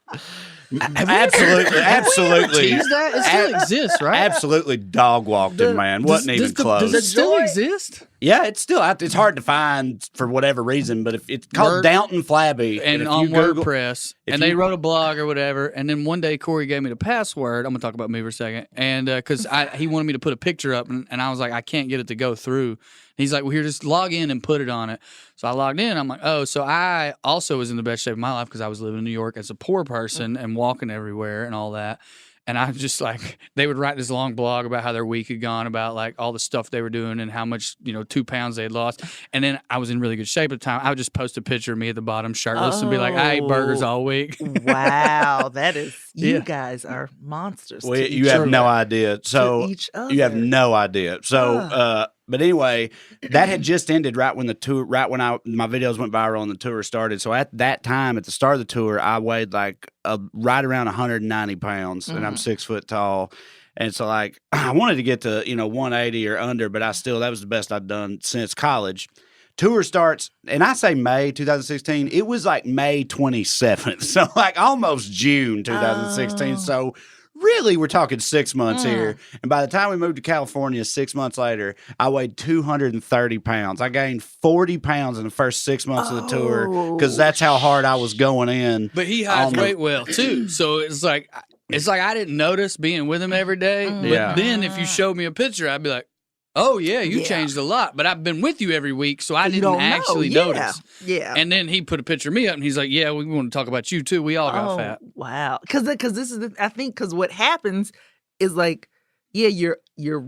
Absolutely. Tease that? It still exists, right? Absolutely dog walked him, man. Wasn't even close. Does it still exist? Yeah, it's still out. It's hard to find for whatever reason, but if it's called Downton Flabby and on WordPress, and they wrote a blog or whatever, and then one day Corey gave me the password. I'm gonna talk about me for a second, and because he wanted me to put a picture up, and I was like, I can't get it to go through. He's like, well, here, just log in and put it on it. So I logged in. I'm like, oh, so I also was in the best shape of my life because I was living in New York as a poor person and walking everywhere and all that. And I was just like, they would write this long blog about how their week had gone, about like all the stuff they were doing and how much, 2 pounds they had lost. And then I was in really good shape at the time. I would just post a picture of me at the bottom shirtless and be like, I ate burgers all week. Wow. That is, you guys are monsters. Well, you have no idea. So you have no idea. So, but anyway, that had just ended right when my videos went viral and the tour started. So at that time, at the start of the tour, I weighed like right around 190 pounds, and I'm 6 foot tall. And so like I wanted to get to 180 or under, but that was the best I'd done since college. Tour starts, and I say May 2016. It was like May 27th, so like almost June 2016. So. Really, we're talking 6 months here. And by the time we moved to California 6 months later, I weighed 230 pounds. I gained 40 pounds in the first 6 months of the tour because that's how hard I was going in. But he hides weight well, too. So it's like I didn't notice being with him every day. But then if you showed me a picture, I'd be like, oh, yeah, you changed a lot. But I've been with you every week, so I didn't actually notice. Yeah. And then he put a picture of me up, and he's like, yeah, we want to talk about you, too. We all got fat. Wow. Because this is, I think, because what happens is like, you're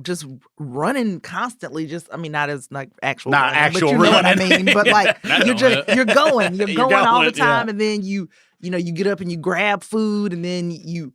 just running constantly. Not as like actual running, but you know what I mean. But like, you're going all the time. And then you get up and you grab food, and then you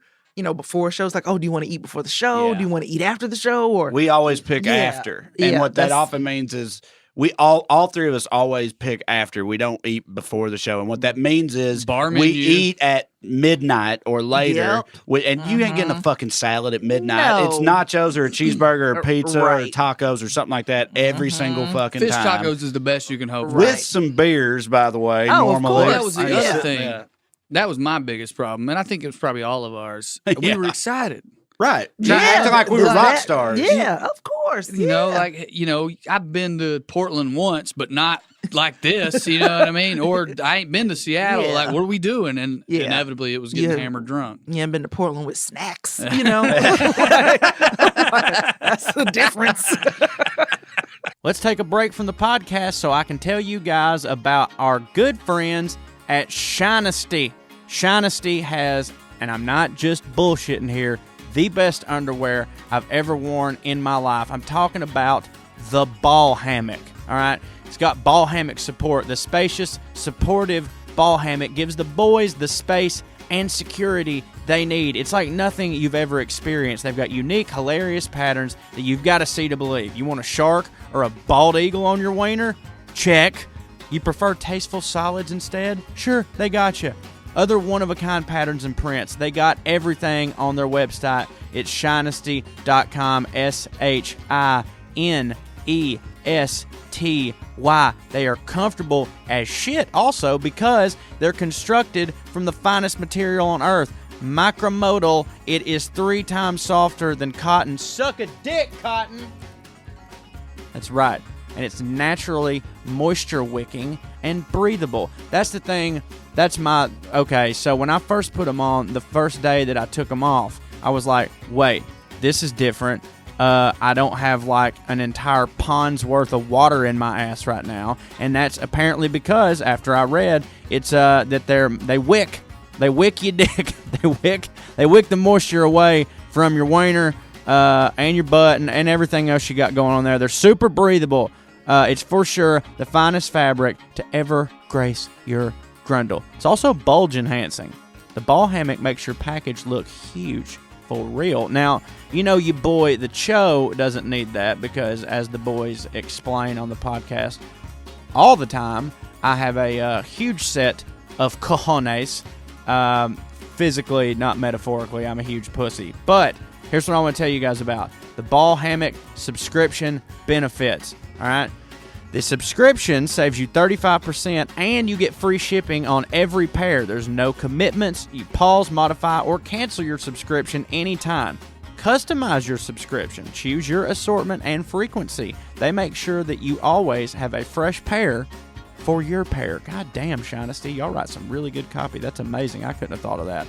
before a show, it's like, oh, do you want to eat before the show? Do you want to eat after the show? Or we always pick after. And what that often means is we all three of us always pick after. We don't eat before the show. And what that means is we eat at midnight or later. And you ain't getting a fucking salad at midnight. No. It's nachos or a cheeseburger or pizza or tacos or something like that every single fucking Fish time. Fish tacos is the best you can hope for. With some beers, by the way, normally. Well, that was the other thing. Yeah. That was my biggest problem, and I think it was probably all of ours. We were excited. Right. Acting like we were rock stars. Yeah, of course. I've been to Portland once, but not like this, you know what I mean? Or I ain't been to Seattle. Like, what are we doing? And inevitably, it was getting hammered drunk. Yeah, I've been to Portland with snacks, That's the difference. Let's take a break from the podcast so I can tell you guys about our good friends at Shinesty. Shinesty has, and I'm not just bullshitting here, the best underwear I've ever worn in my life. I'm talking about the ball hammock, all right? It's got ball hammock support. The spacious, supportive ball hammock gives the boys the space and security they need. It's like nothing you've ever experienced. They've got unique, hilarious patterns that you've got to see to believe. You want a shark or a bald eagle on your wiener? Check. You prefer tasteful solids instead? Sure, they got you. Other one-of-a-kind patterns and prints. They got everything on their website. It's shinesty.com, SHINESTY. They are comfortable as shit also because they're constructed from the finest material on earth. Micromodal. It is 3 times softer than cotton. Suck a dick, cotton! That's right. And it's naturally moisture-wicking and breathable. That's the thing. Okay, so when I first put them on, the first day that I took them off, I was like, wait, this is different. I don't have like an entire pond's worth of water in my ass right now. And that's apparently because, after I read, it's that they wick your dick. They wick the moisture away from your wiener and your butt and everything else you got going on there. They're super breathable. It's for sure the finest fabric to ever grace your grundle. It's also bulge enhancing. The ball hammock makes your package look huge for real. Now, your boy, the Cho, doesn't need that because, as the boys explain on the podcast all the time, I have a huge set of cojones. Physically, not metaphorically. I'm a huge pussy. But here's what I want to tell you guys about. The ball hammock subscription benefits. All right? The subscription saves you 35% and you get free shipping on every pair. There's no commitments. You pause, modify, or cancel your subscription anytime. Customize your subscription. Choose your assortment and frequency. They make sure that you always have a fresh pair for your pair. God damn, Shinesty. Y'all write some really good copy. That's amazing. I couldn't have thought of that.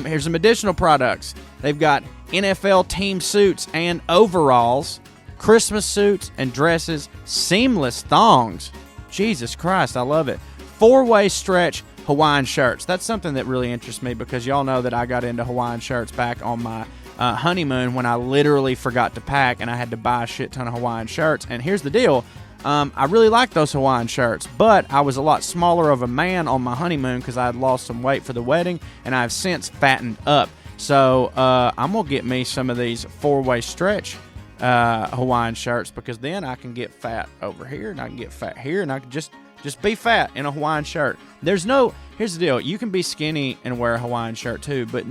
Here's some additional products. They've got NFL team suits and overalls, Christmas suits and dresses, seamless thongs. Jesus Christ, I love it. 4-way stretch Hawaiian shirts. That's something that really interests me because y'all know that I got into Hawaiian shirts back on my honeymoon when I literally forgot to pack and I had to buy a shit ton of Hawaiian shirts. And here's the deal. I really like those Hawaiian shirts, but I was a lot smaller of a man on my honeymoon because I had lost some weight for the wedding, and I've since fattened up. So I'm going to get me some of these 4-way stretch Hawaiian shirts because then I can get fat over here and I can get fat here and I can just be fat in a Hawaiian shirt. Here's the deal. You can be skinny and wear a Hawaiian shirt too, but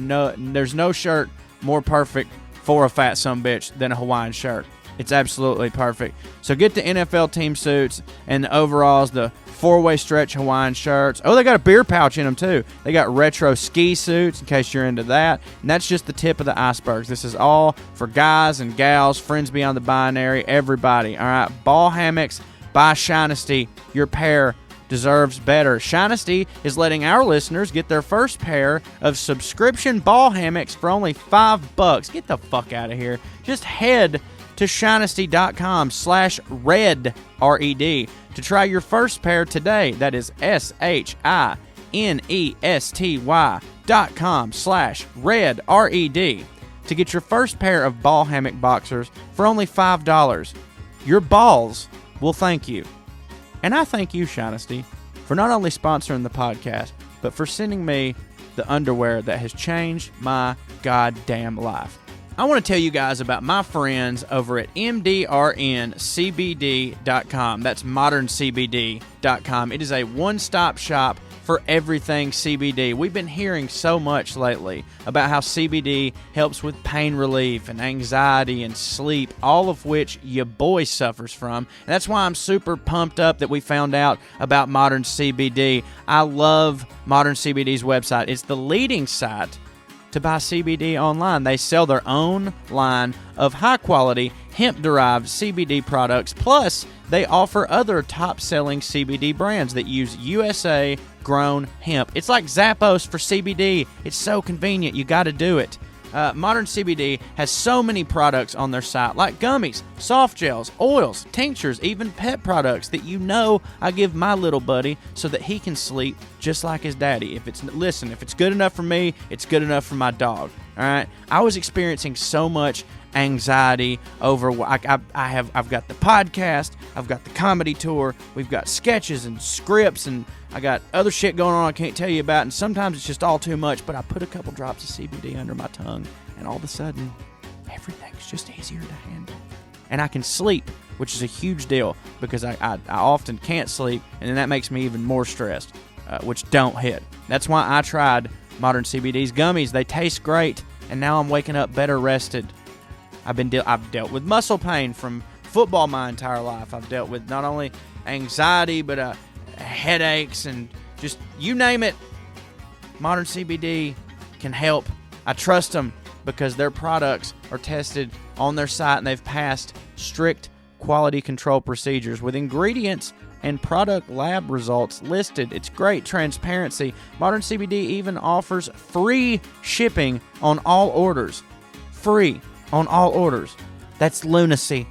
there's no shirt more perfect for a fat sumbitch than a Hawaiian shirt. It's absolutely perfect. So get the NFL team suits and the overalls, the 4-way stretch Hawaiian shirts. Oh, they got a beer pouch in them too. They got retro ski suits in case you're into that. And that's just the tip of the iceberg. This is all for guys and gals, friends beyond the binary, everybody. All right, ball hammocks by Shinesty. Your pair deserves better. Shinesty is letting our listeners get their first pair of subscription ball hammocks for only $5. Get the fuck out of here. Just head to shinesty.com/red, R-E-D, to try your first pair today. That is SHINESTY.com/red, R-E-D, to get your first pair of ball hammock boxers for only $5. Your balls will thank you. And I thank you, Shinesty, for not only sponsoring the podcast, but for sending me the underwear that has changed my goddamn life. I want to tell you guys about my friends over at MDRNCBD.com. That's moderncbd.com. It is a one-stop shop for everything CBD. We've been hearing so much lately about how CBD helps with pain relief and anxiety and sleep, all of which your boy suffers from. And that's why I'm super pumped up that we found out about Modern CBD. I love Modern CBD's website. It's the leading site to buy CBD online. They sell their own line of high-quality hemp-derived CBD products, plus they offer other top-selling CBD brands that use USA-grown hemp. It's like Zappos for CBD. It's so convenient. You got to do it. Modern CBD has so many products on their site, like gummies, soft gels, oils, tinctures, even pet products that I give my little buddy so that he can sleep just like his daddy. If it's good enough for me, it's good enough for my dog. All right. I was experiencing so much anxiety over I've got the podcast, I've got the comedy tour, we've got sketches and scripts, and I got other shit going on I can't tell you about, and sometimes it's just all too much, but I put a couple drops of CBD under my tongue and all of a sudden everything's just easier to handle and I can sleep, which is a huge deal because I often can't sleep, and then that makes me even more stressed, which don't hit. That's why I tried Modern CBD's gummies. They taste great, and now I'm waking up better rested. I've dealt with muscle pain from football my entire life. I've dealt with not only anxiety, but headaches and just you name it. Modern CBD can help. I trust them because their products are tested on their site and they've passed strict quality control procedures with ingredients and product lab results listed. It's great transparency. Modern CBD even offers free shipping on all orders. Free on all orders. That's lunacy.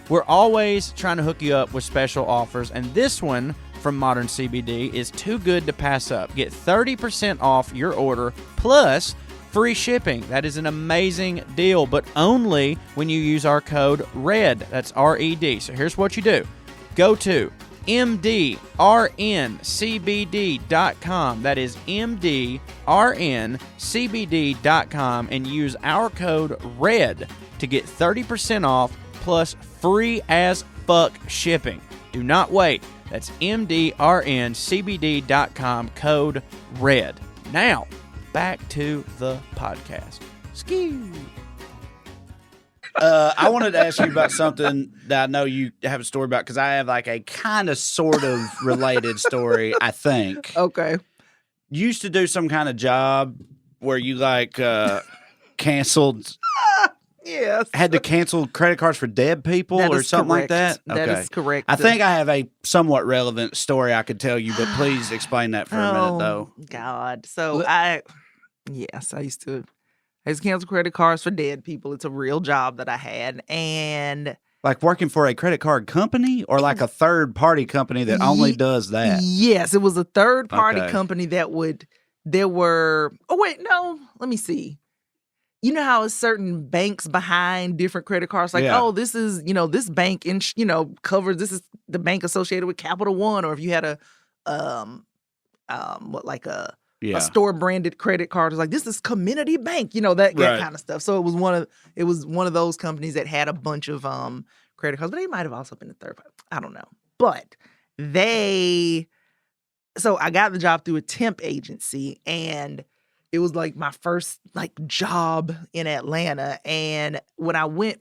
We're always trying to hook you up with special offers, and this one from Modern CBD is too good to pass up. Get 30% off your order plus free shipping. That is an amazing deal, but only when you use our code RED. That's R-E-D. So here's what you do. Go to MDRNCBD.com. That is MDRNCBD.com and use our code RED to get 30% off plus free as fuck shipping. Do not wait. That's MDRNCBD.com, code RED. Now, back to the podcast. Ski. I wanted to ask you about something that I know you have a story about, because I have like a kind of sort of related story, I think. Okay. You used to do some kind of job where you like canceled, Yes. had to cancel credit cards for dead people That or is something like that? correct. That is correct. I think I have a somewhat relevant story I could tell you, but please explain that for a minute, though. God. So I used to cancel credit cards for dead people. It's a real job that I had. And Like working for a credit card company or like a third-party company that only does that? yes, it was a third-party Okay. company that let me see. You know how it's certain banks behind different credit cards, like, Yeah. oh, this is, this bank, covers, this is the bank associated with Capital One, or if you had a store branded credit card, it's like, this is Community Bank, that Right. kind of stuff. So it was one of those companies that had a bunch of credit cards, but they might have also been the third party. I don't know. But so I got the job through a temp agency, and it was like my first job in Atlanta. And when I went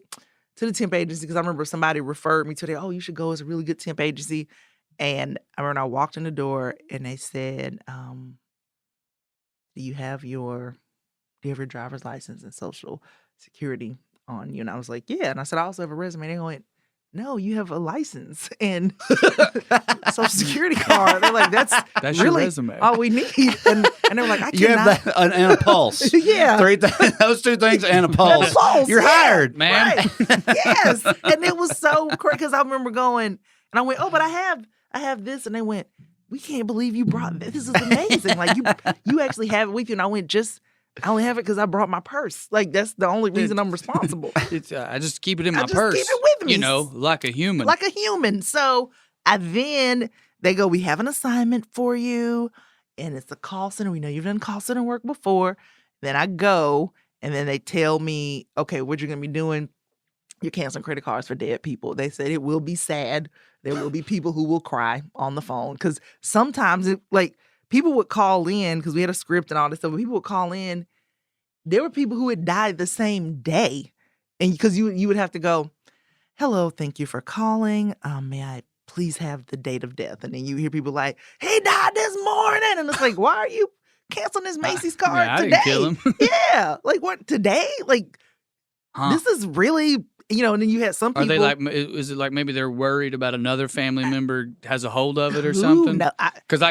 to the temp agency, because I remember somebody referred me to it, oh, you should go, it's a really good temp agency. And I remember I walked in the door and they said, do you have your driver's license and social security on you? And I was like, yeah. And I said, I also have a resume. And they went, no, you have a license and a social security card. They're like, that's your really resume. all we need. And they were like, I You cannot. have that and a pulse. Yeah. Those two things and a pulse. pulse, You're yeah. hired, man. Right. Yes. And it was so crazy because I remember going, and I went, oh, but I have this. And they went, we can't believe you brought this. This is amazing. Like you actually have it with you. And I went, I only have it because I brought my purse. Like, that's the only reason I'm responsible. It's I just keep it in I my just purse. keep it with me. Like a human. Like a human. So they go, we have an assignment for you, and it's a call center. We know you've done call center work before. Then I go, and then they tell me, okay, what you're going to be doing, you're canceling credit cards for dead people. They said it will be sad. There will be people who will cry on the phone. Because sometimes, people would call in, because we had a script and all this stuff, but people would call in. There were people who had died the same day. And because you would have to go, hello, thank you for calling. May I please have the date of death? And then you hear people like, he died this morning. And it's like, why are you canceling this Macy's card I today? didn't kill him. Yeah. Like, what, today? Like, Huh. this is really, and then you had some people. Are they like? Is it like maybe they're worried about another family member has a hold of it or Who something? know- Because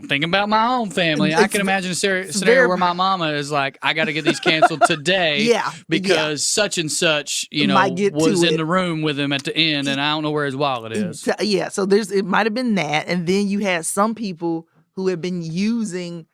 thinking about my own family, I It's- can imagine a scenario very- where my mama is like, I got to get these canceled today. Yeah, Because such and such, Might get was to in it. the room with him at the end, and I don't know where his wallet is. Yeah, so it might have been that, and then you had some people who had been using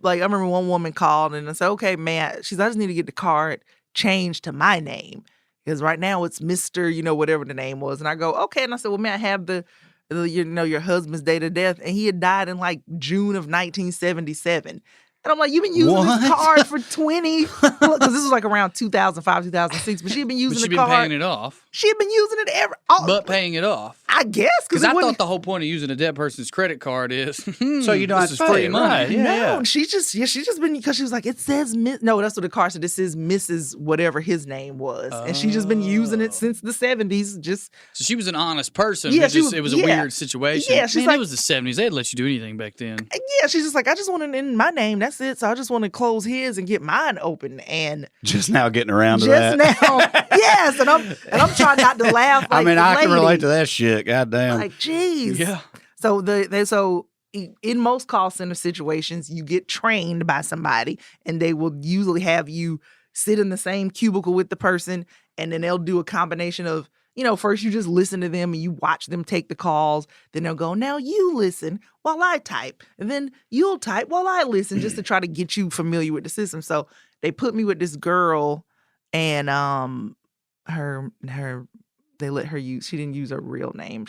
I remember one woman called and I said, "Okay, man," she's, "I just need to get the card changed to my name because right now it's Mr. Whatever the name was." And I go, "Okay," and I said, "Well, may I have the your husband's date of death?" And he had died in like June of 1977. And I'm like, you've been using this card for 20, because this was like around 2005, 2006, but she had been using But she'd the been card. paying it off. She had been using it But paying it off. I guess. Because I thought the whole point of using a dead person's credit card is So you don't have this to is pay free it, money. right? Yeah, no, yeah. she's just been, because she was like, it says no, that's what the card said. It says Mrs. whatever his name was, and she's just been using it since the 70s. Just So she was an honest person. Yeah, It was a weird situation. Yeah, she's Man, like- it was the 70s. They'd let you do anything back then. yeah, she's just like, I just want it in my name. That's it. So I just want to close his and get mine open. And Just now getting around to just that. now, yes, and I'm trying not to laugh. Like I mean, the I can lady. relate to that shit. God damn. Like, geez. Yeah. So in most call center situations, you get trained by somebody, and they will usually have you sit in the same cubicle with the person, and then they'll do a combination of, first you just listen to them and you watch them take the calls. Then they'll go, now you listen while I type, and then you'll type while I listen, just to try to get you familiar with the system. So they put me with this girl, and they let her use. She didn't use her real name.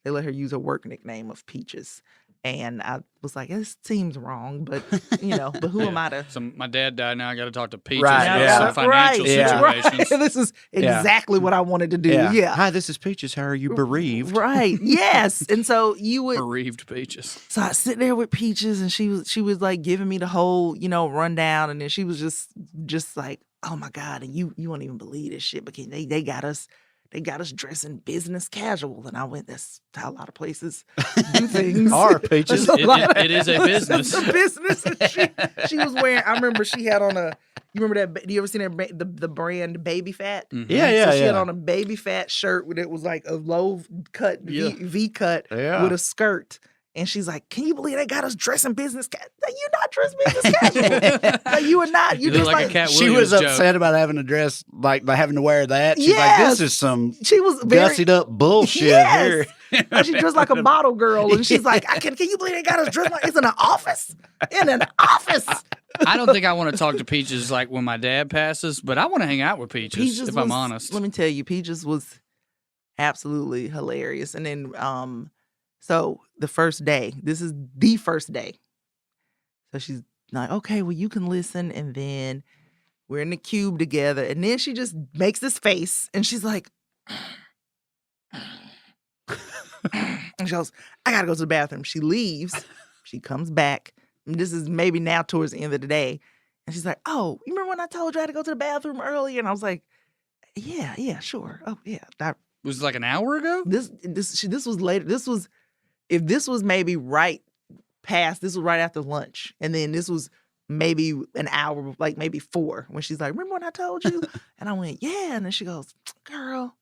They let her use a work nickname of Peaches. And I was like, this seems wrong, but but who am I to? So my dad died. Now I got to talk to Peaches Right, about yeah. some financial situations. Right. This is exactly what I wanted to do. Yeah. Hi, this is Peaches. How are you bereaved? Right. Yes. And so you would Bereaved Peaches. So I sit there with Peaches, and she was like giving me the whole rundown, and then she was just like, oh my God, and you won't even believe this shit because they got us dressing business casual, and I went, that's how a lot of places do things. Are Peaches? It is a business. It's a business. And she was wearing. I remember she had on a. You remember that? Do you ever seen the brand Baby Fat? Mhm. Yeah. So she had on a Baby Fat shirt with it was like a low cut V cut with a skirt. And she's like, "Can you believe they got us dressing business casual? You're not dressed business casual. No, you are not. You're You just look like a Cat She Williams was joke. upset about having to dress like having to wear that. She's like, Yes. this is some she was very gussied up bullshit Yes. here. Like, she dressed like a bottle girl, and she's like, can you believe they got us dressed like it's in an office? In an office. I don't think I want to talk to Peaches like when my dad passes, but I want to hang out with Peaches, if I'm honest. Let me tell you, Peaches was absolutely hilarious. And then, so the first day, this is the first day. So she's like, okay, well, you can listen. And then we're in the cube together. And then she just makes this face, and she's like, and she goes, I got to go to the bathroom. She leaves. She comes back. And this is maybe now towards the end of the day. And she's like, oh, you remember when I told you I had to go to the bathroom earlier? And I was like, yeah, sure. Oh, yeah. Was it like an hour ago? This was later. If this was maybe right past, this was right after lunch. And then this was maybe an hour, like maybe 4, when she's like, remember when I told you? And I went, yeah. And then she goes, girl,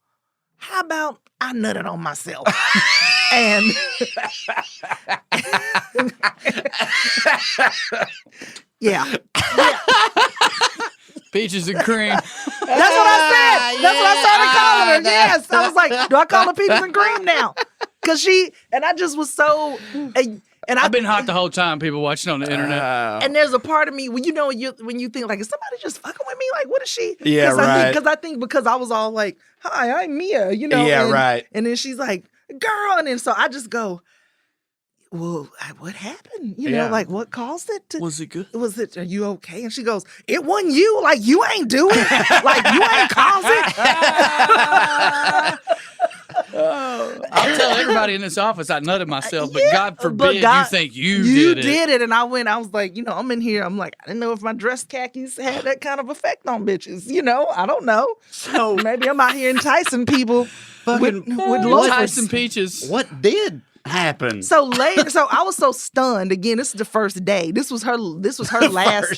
how about I nutted on myself? And yeah. Peaches and cream. That's what I said. That's what I started calling her. Yes. I was like, do I call her Peaches and Cream now? Because and I just was so, and I've been hot the whole time, people watching on the internet. and there's a part of me, when you think, like, is somebody just fucking with me? Like, what is she? Yeah, right. Because I was all like, hi, I'm Mia, Yeah, right. And then she's like, girl. And then so I just go, well, what happened? You know, like, what caused it? Was it good? Are you okay? And she goes, it wasn't you. Like, you ain't do it. Like, you ain't cause it. I'll tell everybody in this office I nutted myself, but Yeah, God forbid you think you did it. And I was like, I'm in here. I'm like, I didn't know if my dress khakis had that kind of effect on bitches. I don't know. So maybe I'm out here enticing people with loafers. Tyson Peaches. What did happen? So later, I was so stunned. Again, this is the first day. This was her last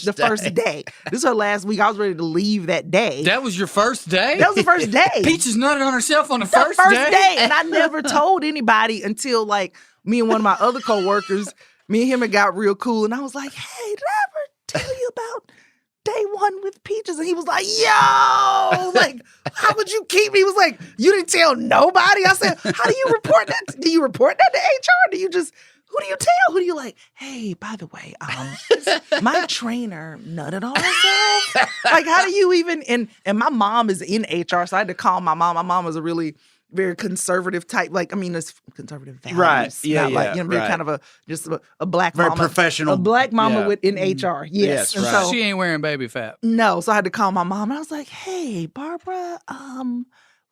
day. This is her last week. I was ready to leave that day. That was your first day? That was the first day. Peaches nutted on herself on the The first day? And I never told anybody until, like, me and one of my other coworkers, me and him had got real cool, and I was like, hey, did I ever tell you about day 1 with Peaches? And he was like, yo, like, how would you keep me? He was like, you didn't tell nobody? I said, how do you report that? Do you report that to HR? Do you just, who do you tell? Who do you like, hey, by the way, my trainer nutted on herself. Like, how do you even, and my mom is in HR, so I had to call my mom. My mom was a really very conservative type, it's conservative values. Right. Yeah, Not yeah, very right. kind of a black Very mama. professional. A black mama Yeah. in HR. Yes. Yes, And right. so, She ain't wearing baby fat. no, so I had to call my mom, and I was like, hey, Barbara,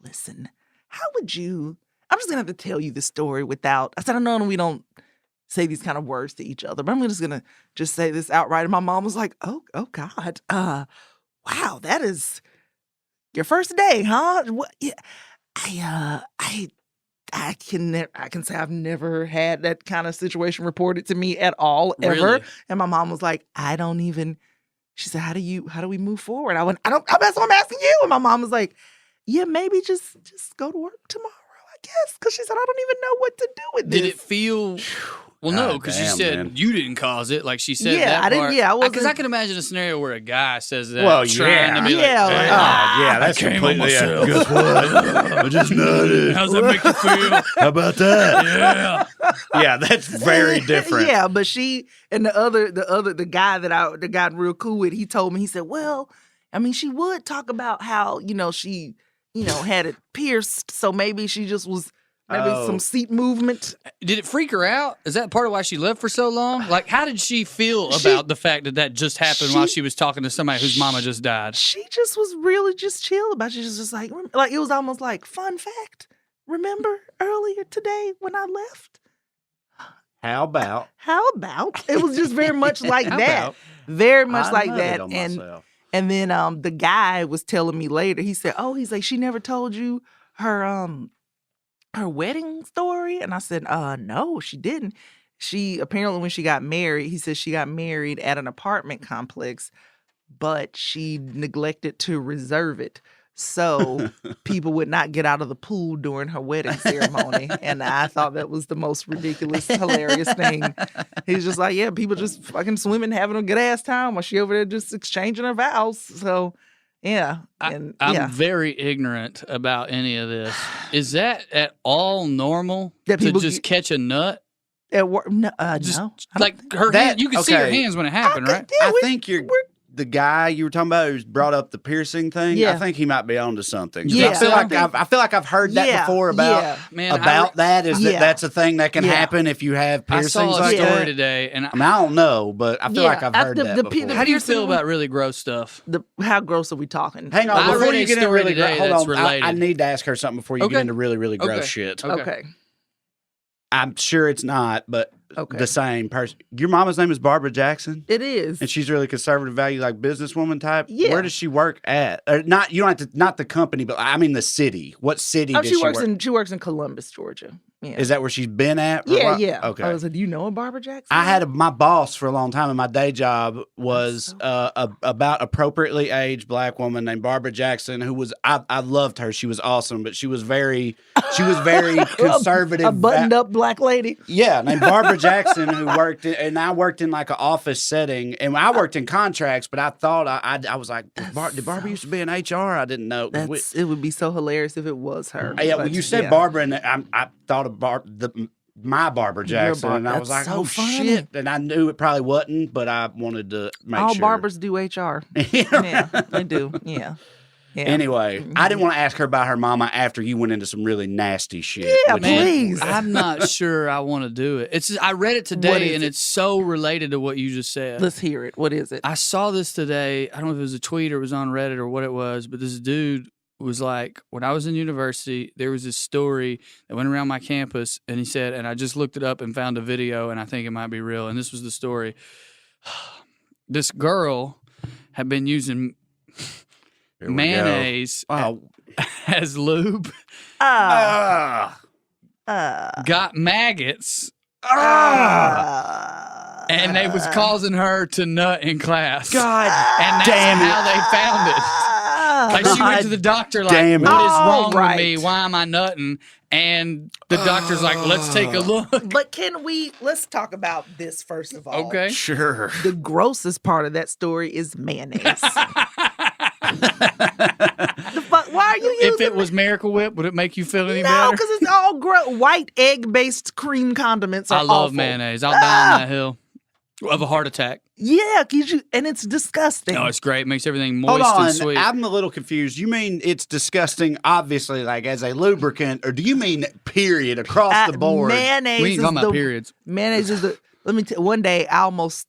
listen, how would you, I'm just gonna have to tell you the story without, I said, I know we don't say these kind of words to each other, but I'm just gonna say this outright. And my mom was like, oh God, wow, that is your first day, huh? What? Yeah, I can say I've never had that kind of situation reported to me at all, ever. Really? And my mom was like, she said, how do we move forward? I went, that's what I'm asking you. And my mom was like, yeah, maybe just go to work tomorrow, I guess. Because she said, I don't even know what to do with this. Did it feel... Well, no, because she damn, said man. you didn't cause it. Like she said Yeah, that I didn't- part. yeah, I wasn't- Because I can imagine a scenario where a guy says that Well, trying to be yeah, like, like, hey, yeah, that's came on completely. myself. Guess what? I just nutted. How's that make you feel? How about that? Yeah. Yeah, that's very different. Yeah, but she and the guy that I got real cool with, he told me, he said, well, she would talk about how, she, had it pierced, so maybe she just was, Maybe some seat movement. Did it freak her out? Is that part of why she left for so long? Like, how did she feel about the fact that just happened while she was talking to somebody whose mama just died? She just was really just chill about it. She was just like it was almost like, fun fact. Remember earlier today when I left? How about? It was just very much like that. Very much like that. And then the guy was telling me later, he said, he's like, she never told you her wedding story? And I said, no, she didn't. She apparently, when she got married, he said she got married at an apartment complex, but she neglected to reserve it. So people would not get out of the pool during her wedding ceremony. And I thought that was the most ridiculous, hilarious thing. He's just like, yeah, people just fucking swimming, having a good ass time while she over there just exchanging her vows. So, yeah. And I'm very ignorant about any of this. Is that at all normal to just catch a nut? At work? No. Like her hands, you can see her hands when it happened, right? Yeah, I think the guy you were talking about who's brought up the piercing thing. Yeah. I think he might be onto something. Yeah. I feel like I've heard that before about that. That's a thing that can happen if you have piercings. I saw a like story that today, and I don't know, but I feel like I've heard that before. How do you feel about really gross stuff? How gross are we talking? Hang on, before you get into really gross, hold on. I need to ask her something before you get into really, really gross shit. Okay. I'm sure it's not, but the same person. Your mama's name is Barbara Jackson? It is. And she's really conservative value, like businesswoman type? Yeah. Where does she work at? Not you don't have to, not the company, but I mean the city. What city does she work? She works in Columbus, Georgia. Yeah. Is that where she's been at? Yeah. Okay. I was like, do you know a Barbara Jackson? I had my boss for a long time, and my day job was about appropriately aged black woman named Barbara Jackson, who was I loved her. She was awesome, but she was very conservative. A buttoned up black lady. Yeah, named Barbara Jackson, who worked and I worked in like an office setting, and I worked in contracts, but I thought I was like, did Barbara used to be in HR? I didn't know. It would be so hilarious if it was her. Yeah, well, you said Barbara, and I thought of my Barbara Jackson, and I was like, so funny. Shit. And I knew it probably wasn't, but I wanted to make sure. All Barbers do HR. Yeah, they do. Yeah. Anyway, I didn't want to ask her about her mama after you went into some really nasty shit. Yeah, please. I'm not sure I want to do it. I read it today, and it's so related to what you just said. Let's hear it. What is it? I saw this today. I don't know if it was a tweet or it was on Reddit or what it was, but this dude was like, when I was in university, there was this story that went around my campus, and he said, and I just looked it up and found a video, and I think it might be real, and this was the story. This girl had been using mayonnaise as lube, got maggots, and they was causing her to nut in class. God and that's damn how they found it. Like she went to the doctor, like, what is wrong with me? Why am I nutting? And the doctor's like, let's take a look. But let's talk about this first of all. Okay. Sure. The grossest part of that story is mayonnaise. Why are you using If it was Miracle Whip, would it make you feel any No, better? because it's all white egg-based cream condiments are I love awful. mayonnaise. I'll die on that hill of a heart attack. Yeah, and it's disgusting. No, it's great. It makes everything moist Hold on, and sweet. I'm a little confused. You mean it's disgusting, obviously, like as a lubricant, or do you mean period across the board? Mayonnaise we ain't talking about periods. Mayonnaise is the. Let me tell you, one day I almost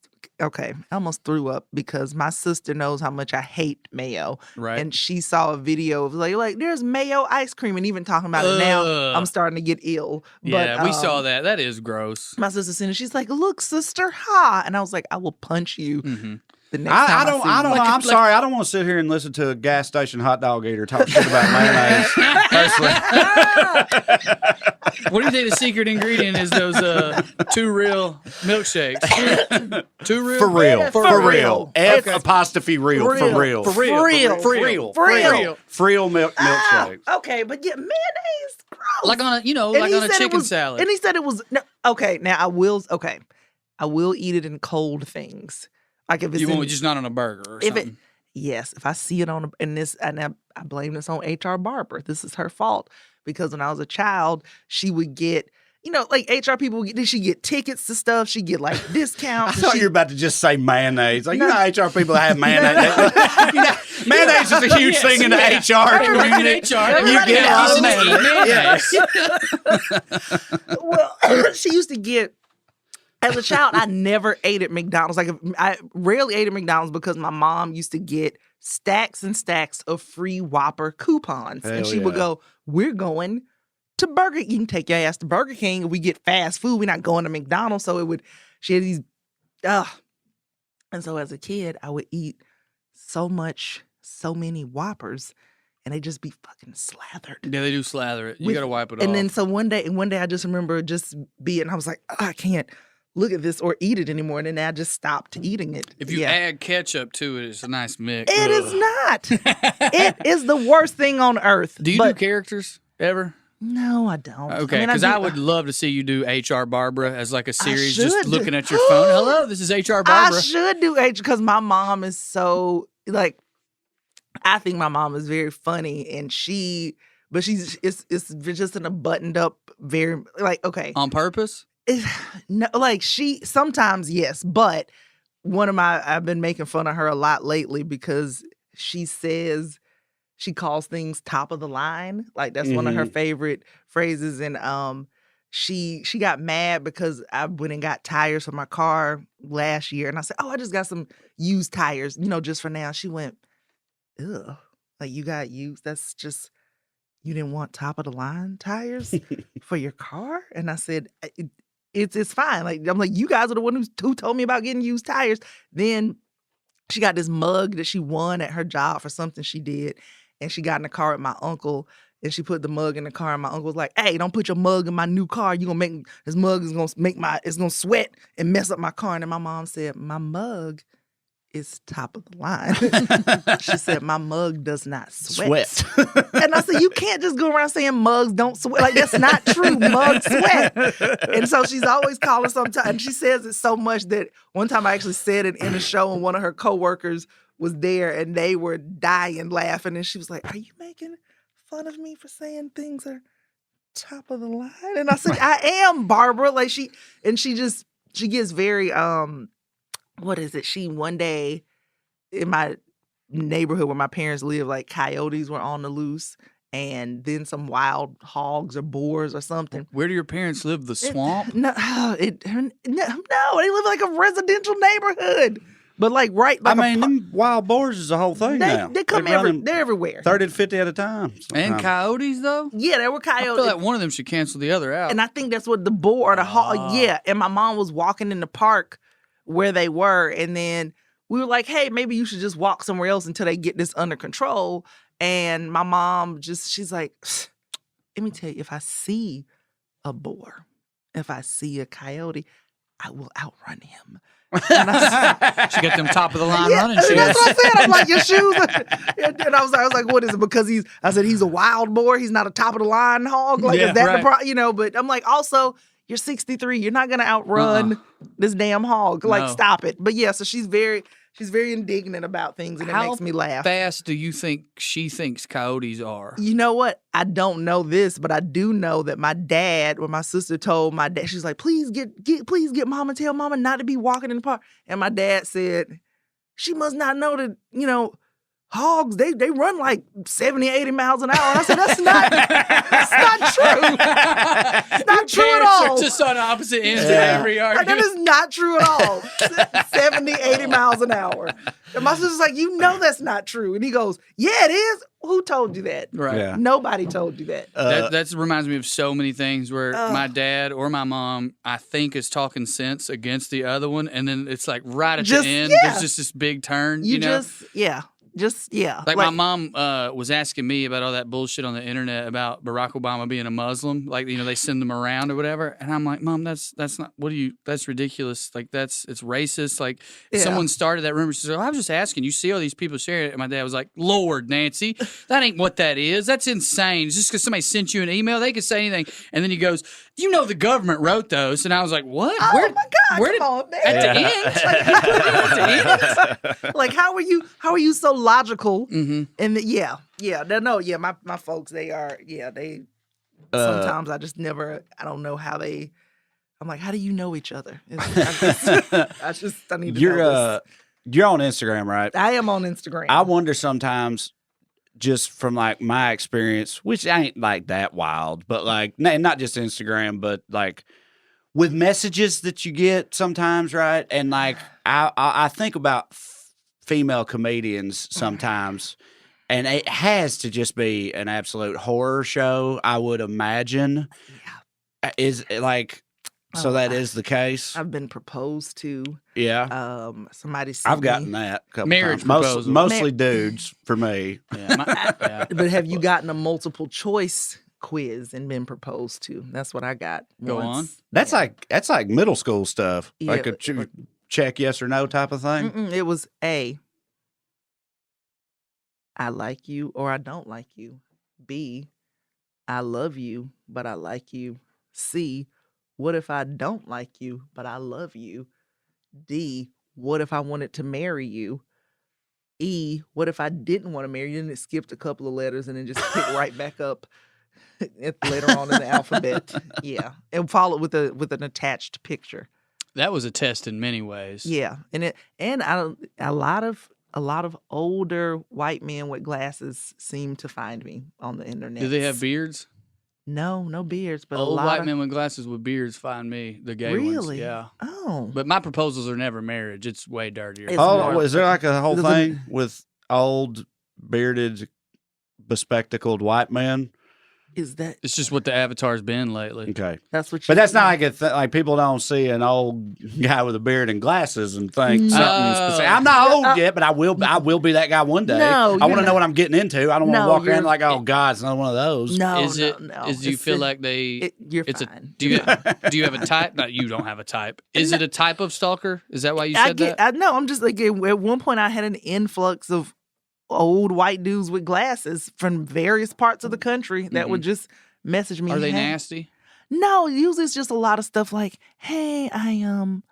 threw up because my sister knows how much I hate mayo. Right. And she saw a video of like there's mayo ice cream, and even talking about it now, I'm starting to get ill. Yeah, we saw that. That is gross. My sister sent it. She's like, "Look, sister, ha!" And I was like, "I will punch you." Mm-hmm. The next time I don't know. I'm sorry. I don't want to sit here and listen to a gas station hot dog eater talk shit about mayonnaise. Personally. What do you think the secret ingredient is? Those 2 real milkshakes. 2 real? For real. For real. F apostrophe real. For real. Friel milkshakes. Okay, but yeah, mayonnaise, gross. Like on a chicken salad. And he said it was okay. Now I will eat it in cold things. Like if it's just not on a burger or something. If I see it on I blame this on HR Barbara. This is her fault because when I was a child, she would get like HR people, did she get tickets to stuff? She get like I discounts. thought you were about to just say mayonnaise. Like, HR people have mayonnaise. Mayonnaise is a huge thing in the HR community. You get a lot of mayonnaise. Well, she used to get, as a child, I never ate at McDonald's. Like, I rarely ate at McDonald's because my mom used to get stacks and stacks of free Whopper coupons. And she would go, we're going to Burger King. You can take your ass to Burger King. We get fast food. We're not going to McDonald's. So she had these, and so as a kid, I would eat so many Whoppers, and they just be fucking slathered. Yeah, they do slather it. You got to wipe it off. And then so one day I just remember just being, I was like, I can't look at this or eat it anymore. And then I just stopped eating it. If you add ketchup to it, it's a nice mix. It is not. It is the worst thing on earth. Do you do characters ever? No, I don't. Okay, because I would love to see you do HR Barbara as like a series, just looking at your phone. Hello, this is HR Barbara. I should do HR because my mom is so, like, I think my mom is very funny, and it's just in a buttoned up, very, like, okay. On purpose? No, like, sometimes yes, but I've been making fun of her a lot lately because she says, she calls things top of the line. Like, that's one of her favorite phrases. And she got mad because I went and got tires for my car last year. And I said, I just got some used tires, just for now. She went, ugh, like, you got used? That's just, you didn't want top of the line tires for your car? And I said, it's fine. Like, I'm like, you guys are the one who told me about getting used tires. Then she got this mug that she won at her job for something she did. And she got in the car with my uncle, and she put the mug in the car. And my uncle was like, "Hey, don't put your mug in my new car. You gonna make this mug is gonna sweat and mess up my car." And then my mom said, "My mug is top of the line." She said, "My mug does not sweat." And I said, "You can't just go around saying mugs don't sweat. Like, that's not true. Mugs sweat." And so she's always calling sometimes. And she says it so much that one time I actually said it in a show, and one of her coworkers was there, and they were dying laughing. And she was like, "Are you making fun of me for saying things are top of the line?" And I said, "I am, Barbara." Like, she gets very, what is it? One day in my neighborhood where my parents live, like, coyotes were on the loose, and then some wild hogs or boars or something. Where do your parents live? The swamp? No, they live like a residential neighborhood. But like them wild boars is the whole thing now. They come they're everywhere. 30 to 50 at a time. And coyotes, though? Yeah, there were coyotes. I feel like one of them should cancel the other out. And I think that's what the boar or the hog, yeah. And my mom was walking in the park where they were, and then we were like, "Hey, maybe you should just walk somewhere else until they get this under control." And my mom she's like, "Let me tell you, if I see a boar, if I see a coyote, I will outrun him." And she got them top of the line running shoes. That's what I said. I'm like, your shoes. And I was like, what is it? Because I said he's a wild boar. He's not a top of the line hog. Like, is that the problem? But I'm like, also, you're 63. You're not gonna outrun this damn hog. Like, stop it. But yeah, so she's very indignant about things, and it makes me laugh. How fast do you think she thinks coyotes are? You know what? I don't know this, but I do know that my dad, when my sister told my dad, she's like, please get mama, tell mama not to be walking in the park. And my dad said, she must not know that, hogs, they run like 70, 80 miles an hour. And I said, that's not true. It's not true at all. Just on opposite ends of every argument. That is not true at all. 70, 80 miles an hour. And my sister's like, that's not true. And he goes, yeah, it is. Who told you that? Right. Yeah. Nobody told you that. That reminds me of so many things where my dad or my mom, I think, is talking sense against the other one. And then it's like right at the end, there's just this big turn. Like my mom was asking me about all that bullshit on the internet about Barack Obama being a Muslim. Like, they send them around or whatever. And I'm like, Mom, that's not, that's ridiculous. Like, it's racist. Like, someone started that rumor. She said, I was just asking. You see all these people sharing it. And my dad was like, Lord, Nancy, that ain't what that is. That's insane. Just because somebody sent you an email, they could say anything. And then he goes, the government wrote those. And I was like, what? Oh, my God. Where come on, man. At the end? Like, how are you so logical? Mm-hmm. And my folks, they are, sometimes I just never. I don't know how they. I'm like, how do you know each other? I need to know this. You're on Instagram, right? I am on Instagram. I wonder sometimes, just from like my experience, which ain't like that wild, but like not just Instagram, but like with messages that you get sometimes, right? And like I think about female comedians sometimes, and it has to just be an absolute horror show, I would imagine. Yeah. Is like. So that is the case. I've been proposed to. Yeah. Somebody sent I've gotten that a couple Marriage times. proposal. Mostly dudes for me. Yeah. But have you gotten a multiple choice quiz and been proposed to? That's what I got. Go once. That's like middle school stuff. Yeah. Like a check yes or no type of thing. It was A, I like you or I don't like you. B, I love you, but I like you. C, what if I don't like you, but I love you? D, what if I wanted to marry you? E, what if I didn't want to marry you? And it skipped a couple of letters and then just picked right back up later on in the alphabet. Yeah. And followed with an attached picture. That was a test in many ways. Yeah. A lot of older white men with glasses seem to find me on the internet. Do they have beards? No beards, but Old a lot white of men with glasses with beards find me, the gay ones. really. Yeah. Oh, But my proposals are never marriage. It's way dirtier. It's Oh, more- is there like a whole the- thing with old, bearded, bespectacled white men? is that It's just what the avatar's been lately. Okay. that's what? But that's not like like people don't see an old guy with a beard and glasses and think No. something specific. I'm not old yet, but I will be that guy one day. No, I want you're to know not. what I'm getting into. I don't want to No, walk around you're- like, oh God, it's another one of those. No, Is it? no. Do you It's feel a- like they? you're it's fine. Do you have a type? No, you don't have a type. Is it a type of stalker? Is that why you I said get. that? No, I'm just like at one point I had an influx of old white dudes with glasses from various parts of the country that would just message me. Are they "Hey." nasty? No, usually it's just a lot of stuff like, "Hey, I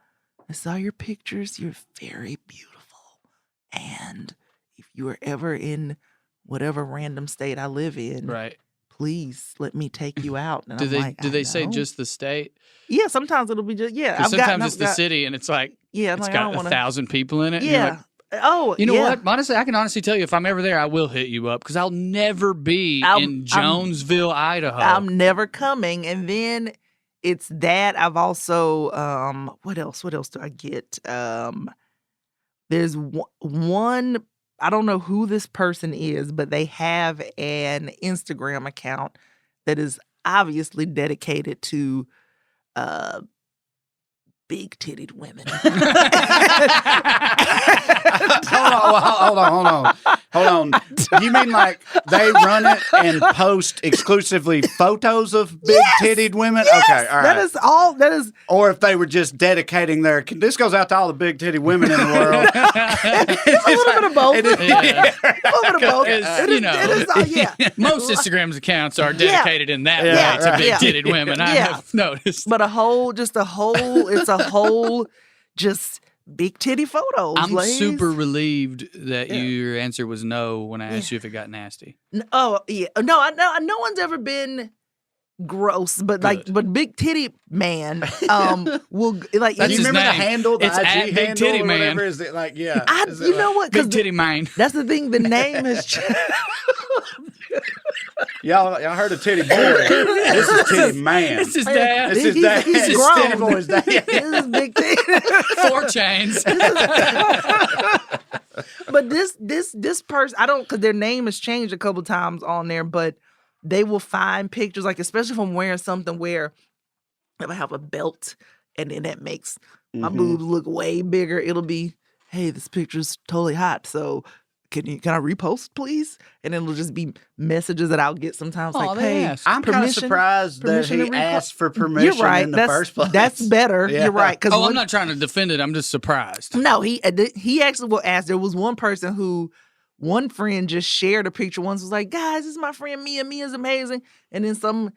saw your pictures. You're very beautiful, and if you are ever in whatever random state I live in, Right. please let me take you out." And Do I'm they like, do "I they say know." just the state? Yeah, sometimes it'll be just yeah. Because sometimes it's the city and it's like Yeah, I'm it's like, I got don't want 1,000 people in it. and you're Yeah. like, Oh, you know yeah. what? Honestly, I can honestly tell you if I'm ever there, I will hit you up because I'll never be I'm- in Jonesville, Idaho. I'm never coming. And then it's that. I've also what else do I get? There's one, I don't know who this person is, but they have an Instagram account that is obviously dedicated to big titted women. Hold on. You mean like they run it and post exclusively photos of big titted women? Yes, Okay, all right. that is all. That is Or if they were just dedicating this goes out to all the big titted women in the world. it's a little bit of both. Yeah. A little bit of both. It's, It you is- know, it is all- yeah. Most Instagram's accounts are dedicated in that Yeah, way to right. big titted women. I Yeah. have noticed. But it's a whole, just big titty photos. I'm ladies. super relieved that Yeah. your answer was no when I asked you if it got nasty. Oh yeah, no, no one's ever been gross, but Good. but big titty man, will like. That's Do you his remember the name. handle? The It's IG at Big handle Titty or Man. whatever? Is it like, yeah. Is it You like- know what? Big titty man. That's the thing. The name has changed. Y'all heard of Titty Boy. This is Titty Man. This is dad. This is dad. He's This is grown. Titty Boy's dad. This is big titty. 4 chains. But this person, I don't, because their name has changed a couple times on there, but they will find pictures, like especially if I'm wearing something where if I have a belt and then that makes my boobs look way bigger, it'll be, hey, this picture's totally hot, so can I repost, please? And then it'll just be messages that I'll get sometimes, Aw, like, they hey, ask. I'm kind of permission- surprised that permission he to repost. asked for permission You're right. in the That's first place. that's better. Yeah. You're right. Oh, I'm not trying to defend it. I'm just surprised. No, he actually will ask. There was one person who, one friend just shared a picture once, was like, guys, this is my friend Mia. Mia's amazing. And then some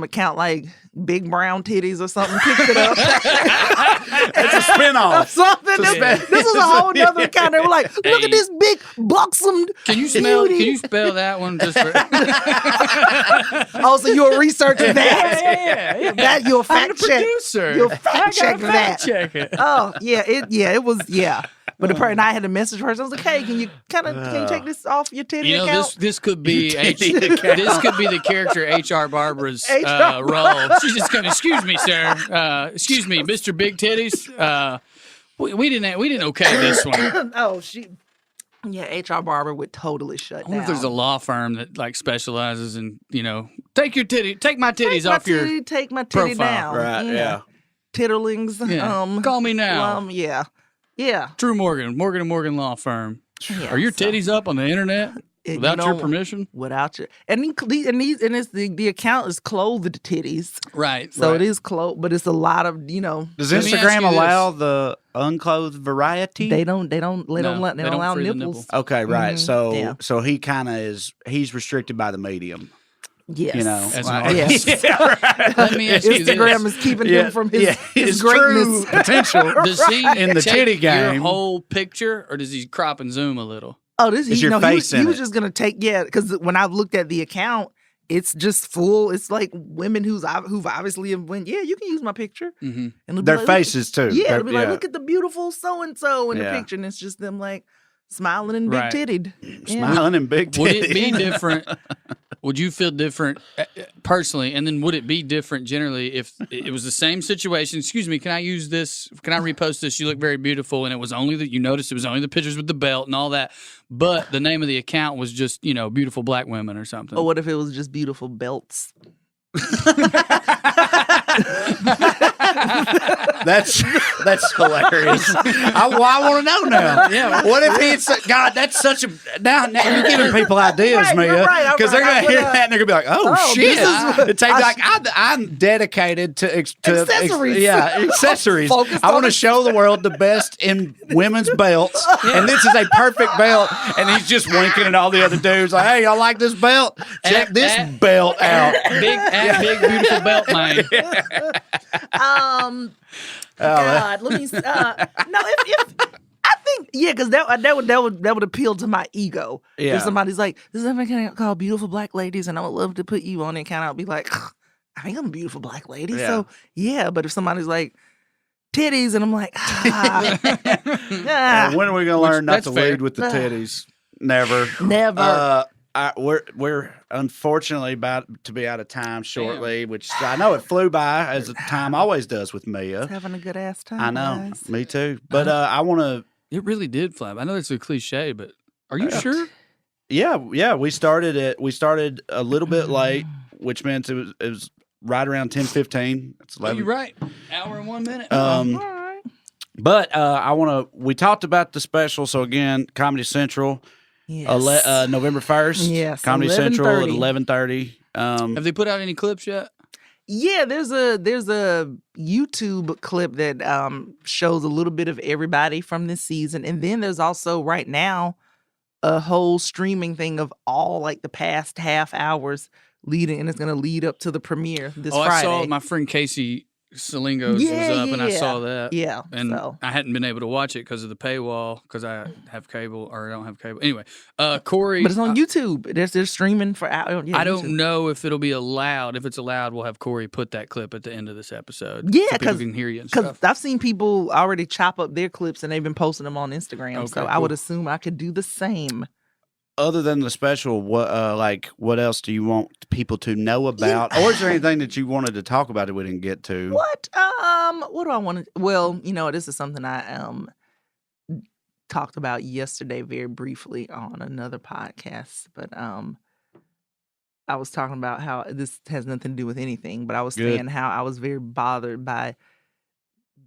account like Big Brown Titties or something picked it up. It's a spinoff. Something. This was a whole nother account. They were like, look Hey. at this big buxom Can you beauty. spell that one just for Oh, so you'll research that? Yeah. That you'll I'm fact the check. producer. You'll I fact check gotta that. fact check it. Oh, yeah, it was, yeah. But the person I had to message her. I was like, "Hey, can you take this off your titty You know, account?" this could be Titty this could be the character HR Barbara's role. She's just going, "Excuse me, sir. Excuse me, Mr. Big Titties. We didn't okay this one." Oh, yeah, HR Barbara would totally shut I wonder if down. there's a law firm that like specializes in, take my titties off your take my titty profile. down. Right, yeah. Titterlings. Yeah. Call me now. Yeah. True Morgan & Morgan Law Firm. Yeah, Are your so- titties up on the internet without your permission? Without your and it's the account is clothed titties, Right. so right. it is clothed, but it's a lot of Does Let me ask Instagram you this. allow the unclothed variety? they don't No, allow they don't free the nipples. nipple. Okay, right. So yeah. so he kind of he's restricted by the medium. Yes, You know, As like- an artist. yes. Let me ask you Instagram this. is keeping Yeah, him from his his greatness. true potential. Does he In the take titty your game. whole picture, or does he crop and zoom a little? Oh, this Is he, your no, he face was, he in was it? just gonna take because when I looked at the account, it's just full. It's like women who've obviously went. Yeah, you can use my picture. Mm-hmm. And it'll be Their like, look- faces too. Yeah, They're- it'll be like, look at the beautiful so and so in Yeah. the picture, and it's just them like smiling and big Right. titted. Yeah. smiling and big Would it be titties. different? Would you feel different personally? And then would it be different generally if it was the same situation? Excuse me, can I use this? Can I repost this? You look very beautiful. And it was only that you noticed it was only the pictures with the belt and all that. But the name of the account was just, beautiful black women or something. Or what if it was just beautiful belts? That's hilarious. I want to know now. Yeah. What if he's God? That's such a now you're giving people ideas, Right, Mia, you're right, I'm because they're right. gonna hear that and they're gonna be like, "Oh, Oh, shit!" this is what- It's like I'm dedicated to Accessories. accessories. Focused I on want to it. show the world the best in women's belts, and this is a perfect belt. And he's just winking at all the other dudes, like, "Hey, y'all like this belt? Check this belt out." Big beautiful belt man. God, let me. No, if I think because that would appeal to my ego. Yeah. If somebody's like, "This is an account called Beautiful Black Ladies," and I would love to put you on the account, I'll be like, "I think I'm a beautiful black lady." Yeah. So yeah, but if somebody's like titties, and I'm like, When are we gonna learn not that's to fair. lead with the titties? Never. never. We're unfortunately about to be out of time shortly, which I know it flew by as time always does with Mia. Having a good ass time. I know, guys. me too. But I want to. It really did flap. I know it's a cliche, but are you sure? Yeah. We started a little bit late, which meant it was right around 10:15. It's Oh, 11. you're right. Hour and 1 minute. All right. But I want to. We talked about the special, so again, Comedy Central. Yes. November 1st. Yes, Comedy Central at 11:30. 11:30. Have they put out any clips yet? Yeah, there's a YouTube clip that shows a little bit of everybody from this season, and then there's also right now a whole streaming thing of all like the past half hours leading, and it's gonna lead up to the premiere this Friday. I saw my friend Casey Salingos was up, and I saw that. Yeah, And so. I hadn't been able to watch it because of the paywall, because I have cable or I don't have cable. Anyway, Corey. But it's on YouTube. They're streaming for out. Yeah, I don't YouTube. know if it'll be allowed. If it's allowed, we'll have Corey put that clip at the end of this episode. Yeah, so people 'cause- can hear you and Because stuff. I've seen people already chop up their clips and they've been posting them on Instagram. Okay, so I would cool. assume I could do the same. Other than the special, what else do you want people to know about, or is there anything that you wanted to talk about that we didn't get to? What do I want to? Well, this is something I talked about yesterday very briefly on another podcast, but I was talking about how this has nothing to do with anything, but I was Good. saying how I was very bothered by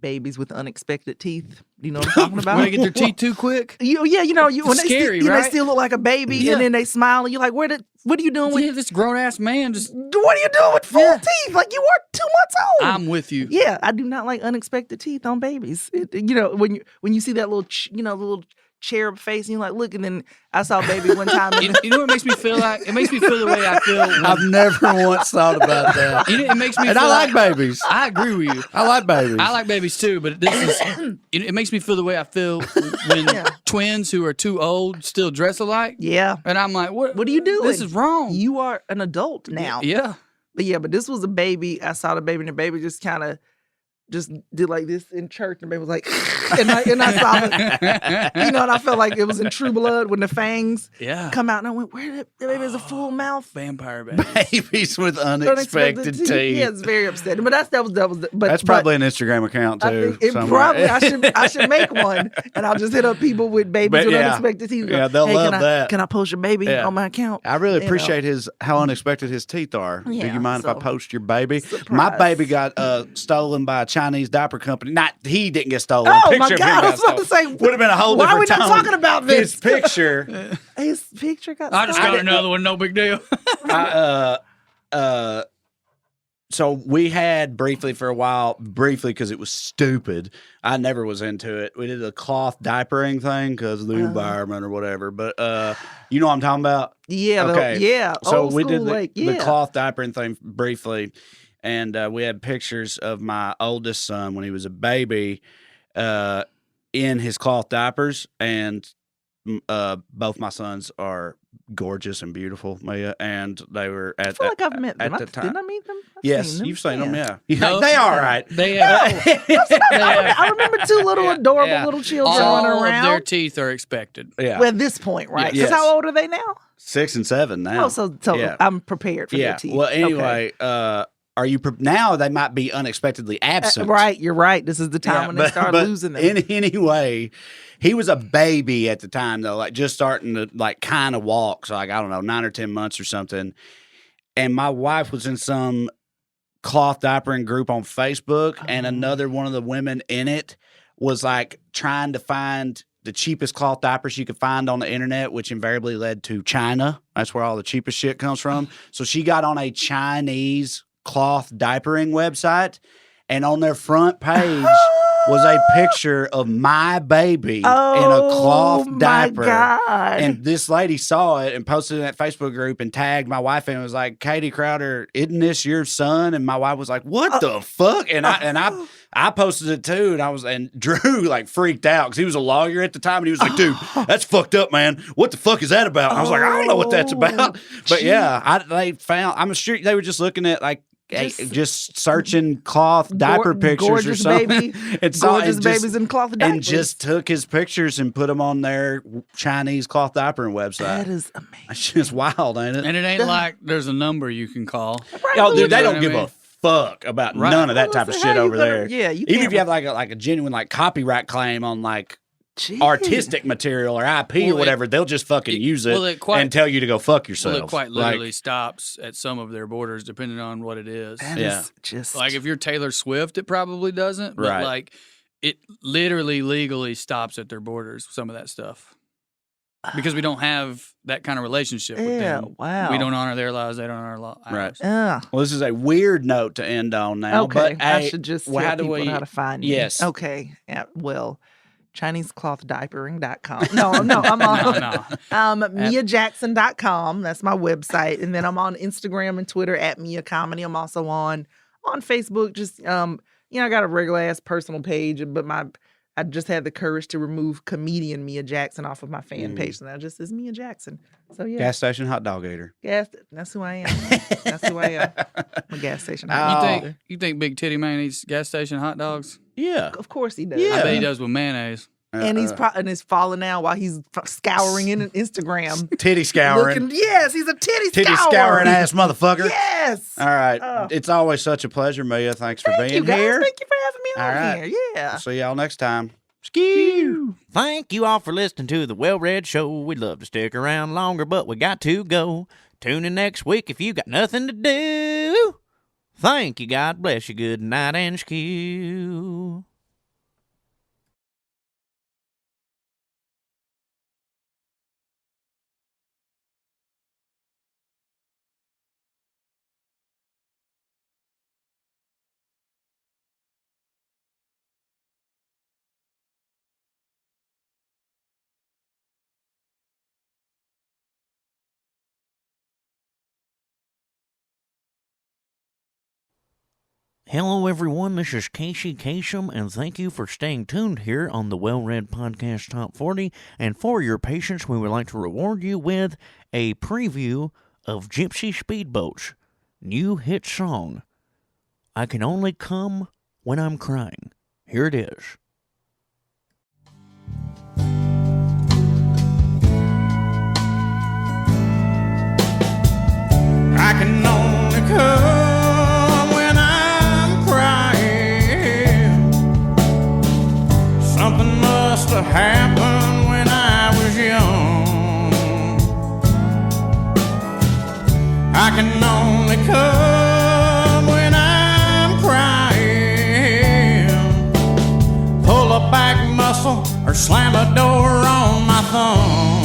babies with unexpected teeth. Do you know what I'm talking about? When they get their teeth too quick? When It's scary, right? they still look like a baby, Yeah. and then they smile, and you're like, what are you doing with? Yeah, this grown ass man just. What are you doing with full teeth? Like you are 2 months old. I'm with you. Yeah, I do not like unexpected teeth on babies. When you see that little little cherub face, and you're like, look. And then I saw baby one time. And You know what it makes me feel like? It makes me feel the way I feel. I've never once thought about that. It makes me. And feel I like babies. I agree with you. I like babies. I like babies too, but this is. It makes me feel the way I feel when twins who are too old still dress alike. yeah. And I'm like, what are you doing? This is wrong. You are an adult now. Yeah. But this was a baby. I saw the baby, and the baby just kind of just did like this in church, and the baby was like, and I saw it, and I felt like it was in True Blood when the fangs come out, and I went, where did the baby has a full mouth? Vampire baby. Babies with unexpected teeth. Yeah, it's very upsetting. But that was. But that's probably an Instagram account too. I should make one, and I'll just hit up people with babies with unexpected teeth. Yeah, they'll love that. Can I post your baby on my account? I really appreciate how unexpected his teeth are. Do you mind if I post your baby? Surprise. My baby got stolen by a Chinese diaper company. He didn't get stolen. Oh Picture my of him God! I got was about to say, would have been a whole why are we different not tone. talking about this? His picture. His picture got. I just got another one. No big deal. So we had briefly because it was stupid. I never was into it. We did a cloth diapering thing because of the environment or whatever. But you know what I'm talking about? Yeah. Okay. So Old we did school, the cloth diapering thing briefly, and we had pictures of my oldest son when he was a baby in his cloth diapers, and both my sons are gorgeous and beautiful, Mia, and they were at. I feel like I've met them. at the time. Didn't I meet them? Yes, you've seen them. Yeah, No, they are right. They have. I remember two adorable little children All running of around. their teeth are expected. Yeah, Well, at this point, right? Yes. Because how old are they now? 6 and 7 now. Oh, so I'm prepared for their teeth. Well, Okay. anyway, are you now? They might be unexpectedly absent. Right, you're right. This is the time when they start losing them. Anyway, he was a baby at the time though, like just starting to like kind of walk. So like I don't know, 9 or 10 months or something. And my wife was in some cloth diapering group on Facebook, and another one of the women in it was like trying to find the cheapest cloth diapers you could find on the internet, which invariably led to China. That's where all the cheapest shit comes from. So she got on a Chinese cloth diapering website, and on their front page was a picture of my baby in a cloth diaper. God. And this lady saw it and posted it in that Facebook group and tagged my wife and was like, Katie Crowder, isn't this your son? And my wife was like, what the fuck? And I posted it too, and Drew like freaked out because he was a lawyer at the time, and he was like, dude, that's fucked up, man. What the fuck is that about? And I was like, I don't know what that's about. But yeah, I'm sure they were just looking at like just searching cloth diaper pictures or something. Gorgeous babies in cloth diapers. And just took his pictures and put them on their Chinese cloth diapering website. That is amazing. It's just wild, ain't it? And it ain't like there's a number you can call. Right, Oh, dude, they You know don't what I give mean? a fuck about none of that type of shit over there. Yeah, you Even can't if you have like a genuine like copyright claim on like artistic material or IP or whatever, they'll just fucking use it and tell you to go fuck yourself. Well, it quite literally stops at some of their borders, depending on what it is. That is just Like if you're Taylor Swift, it probably doesn't. But Right. like it literally legally stops at their borders, some of that stuff. Because we don't have that kind of relationship with them. Wow. We don't honor their laws, they don't honor ours. Right. Yeah. Well, this is a weird note to end on now. Okay. But I should just tell how do people we, how to find you. Yes. Okay. Yeah. Well, ChineseClothDiapering.com. No, I'm on MiaJackson.com. That's my website. And then I'm on Instagram and Twitter at Mia Comedy. I'm also on Facebook. Just I got a regular ass personal page, but I just had the courage to remove comedian Mia Jackson off of my fan page. So now it just says Mia Jackson. So yeah. Gas station hot dog eater. That's who I am. That's who I am. I'm a gas station hot dog eater. You think Big Titty Man eats gas station hot dogs? Yeah. Of course he does. Yeah. I bet he does with mayonnaise. And he's falling out while he's scouring in Instagram. Titty scouring. Yes, he's a titty Titty scouring ass motherfucker. Yes. All right. It's always such a pleasure, Mia. Thanks for being you guys. here. Thank you for having me All on right. here. Yeah. See y'all next time. Skew. Thank you all for listening to the WellRED Show. We'd love to stick around longer, but we got to go. Tune in next week if you got nothing to do. Thank you. God bless you. Good night and skew. Hello, everyone. This is Casey Kasem, and thank you for staying tuned here on the WellRED Podcast Top 40. And for your patience, we would like to reward you with a preview of Gypsy Speedboat's new hit song, I Can Only Come When I'm Crying. Here it is. I can only come when I'm crying. Something must have happened when I was young. I can only come when I'm crying. Pull a back muscle or slam a door on my thumb.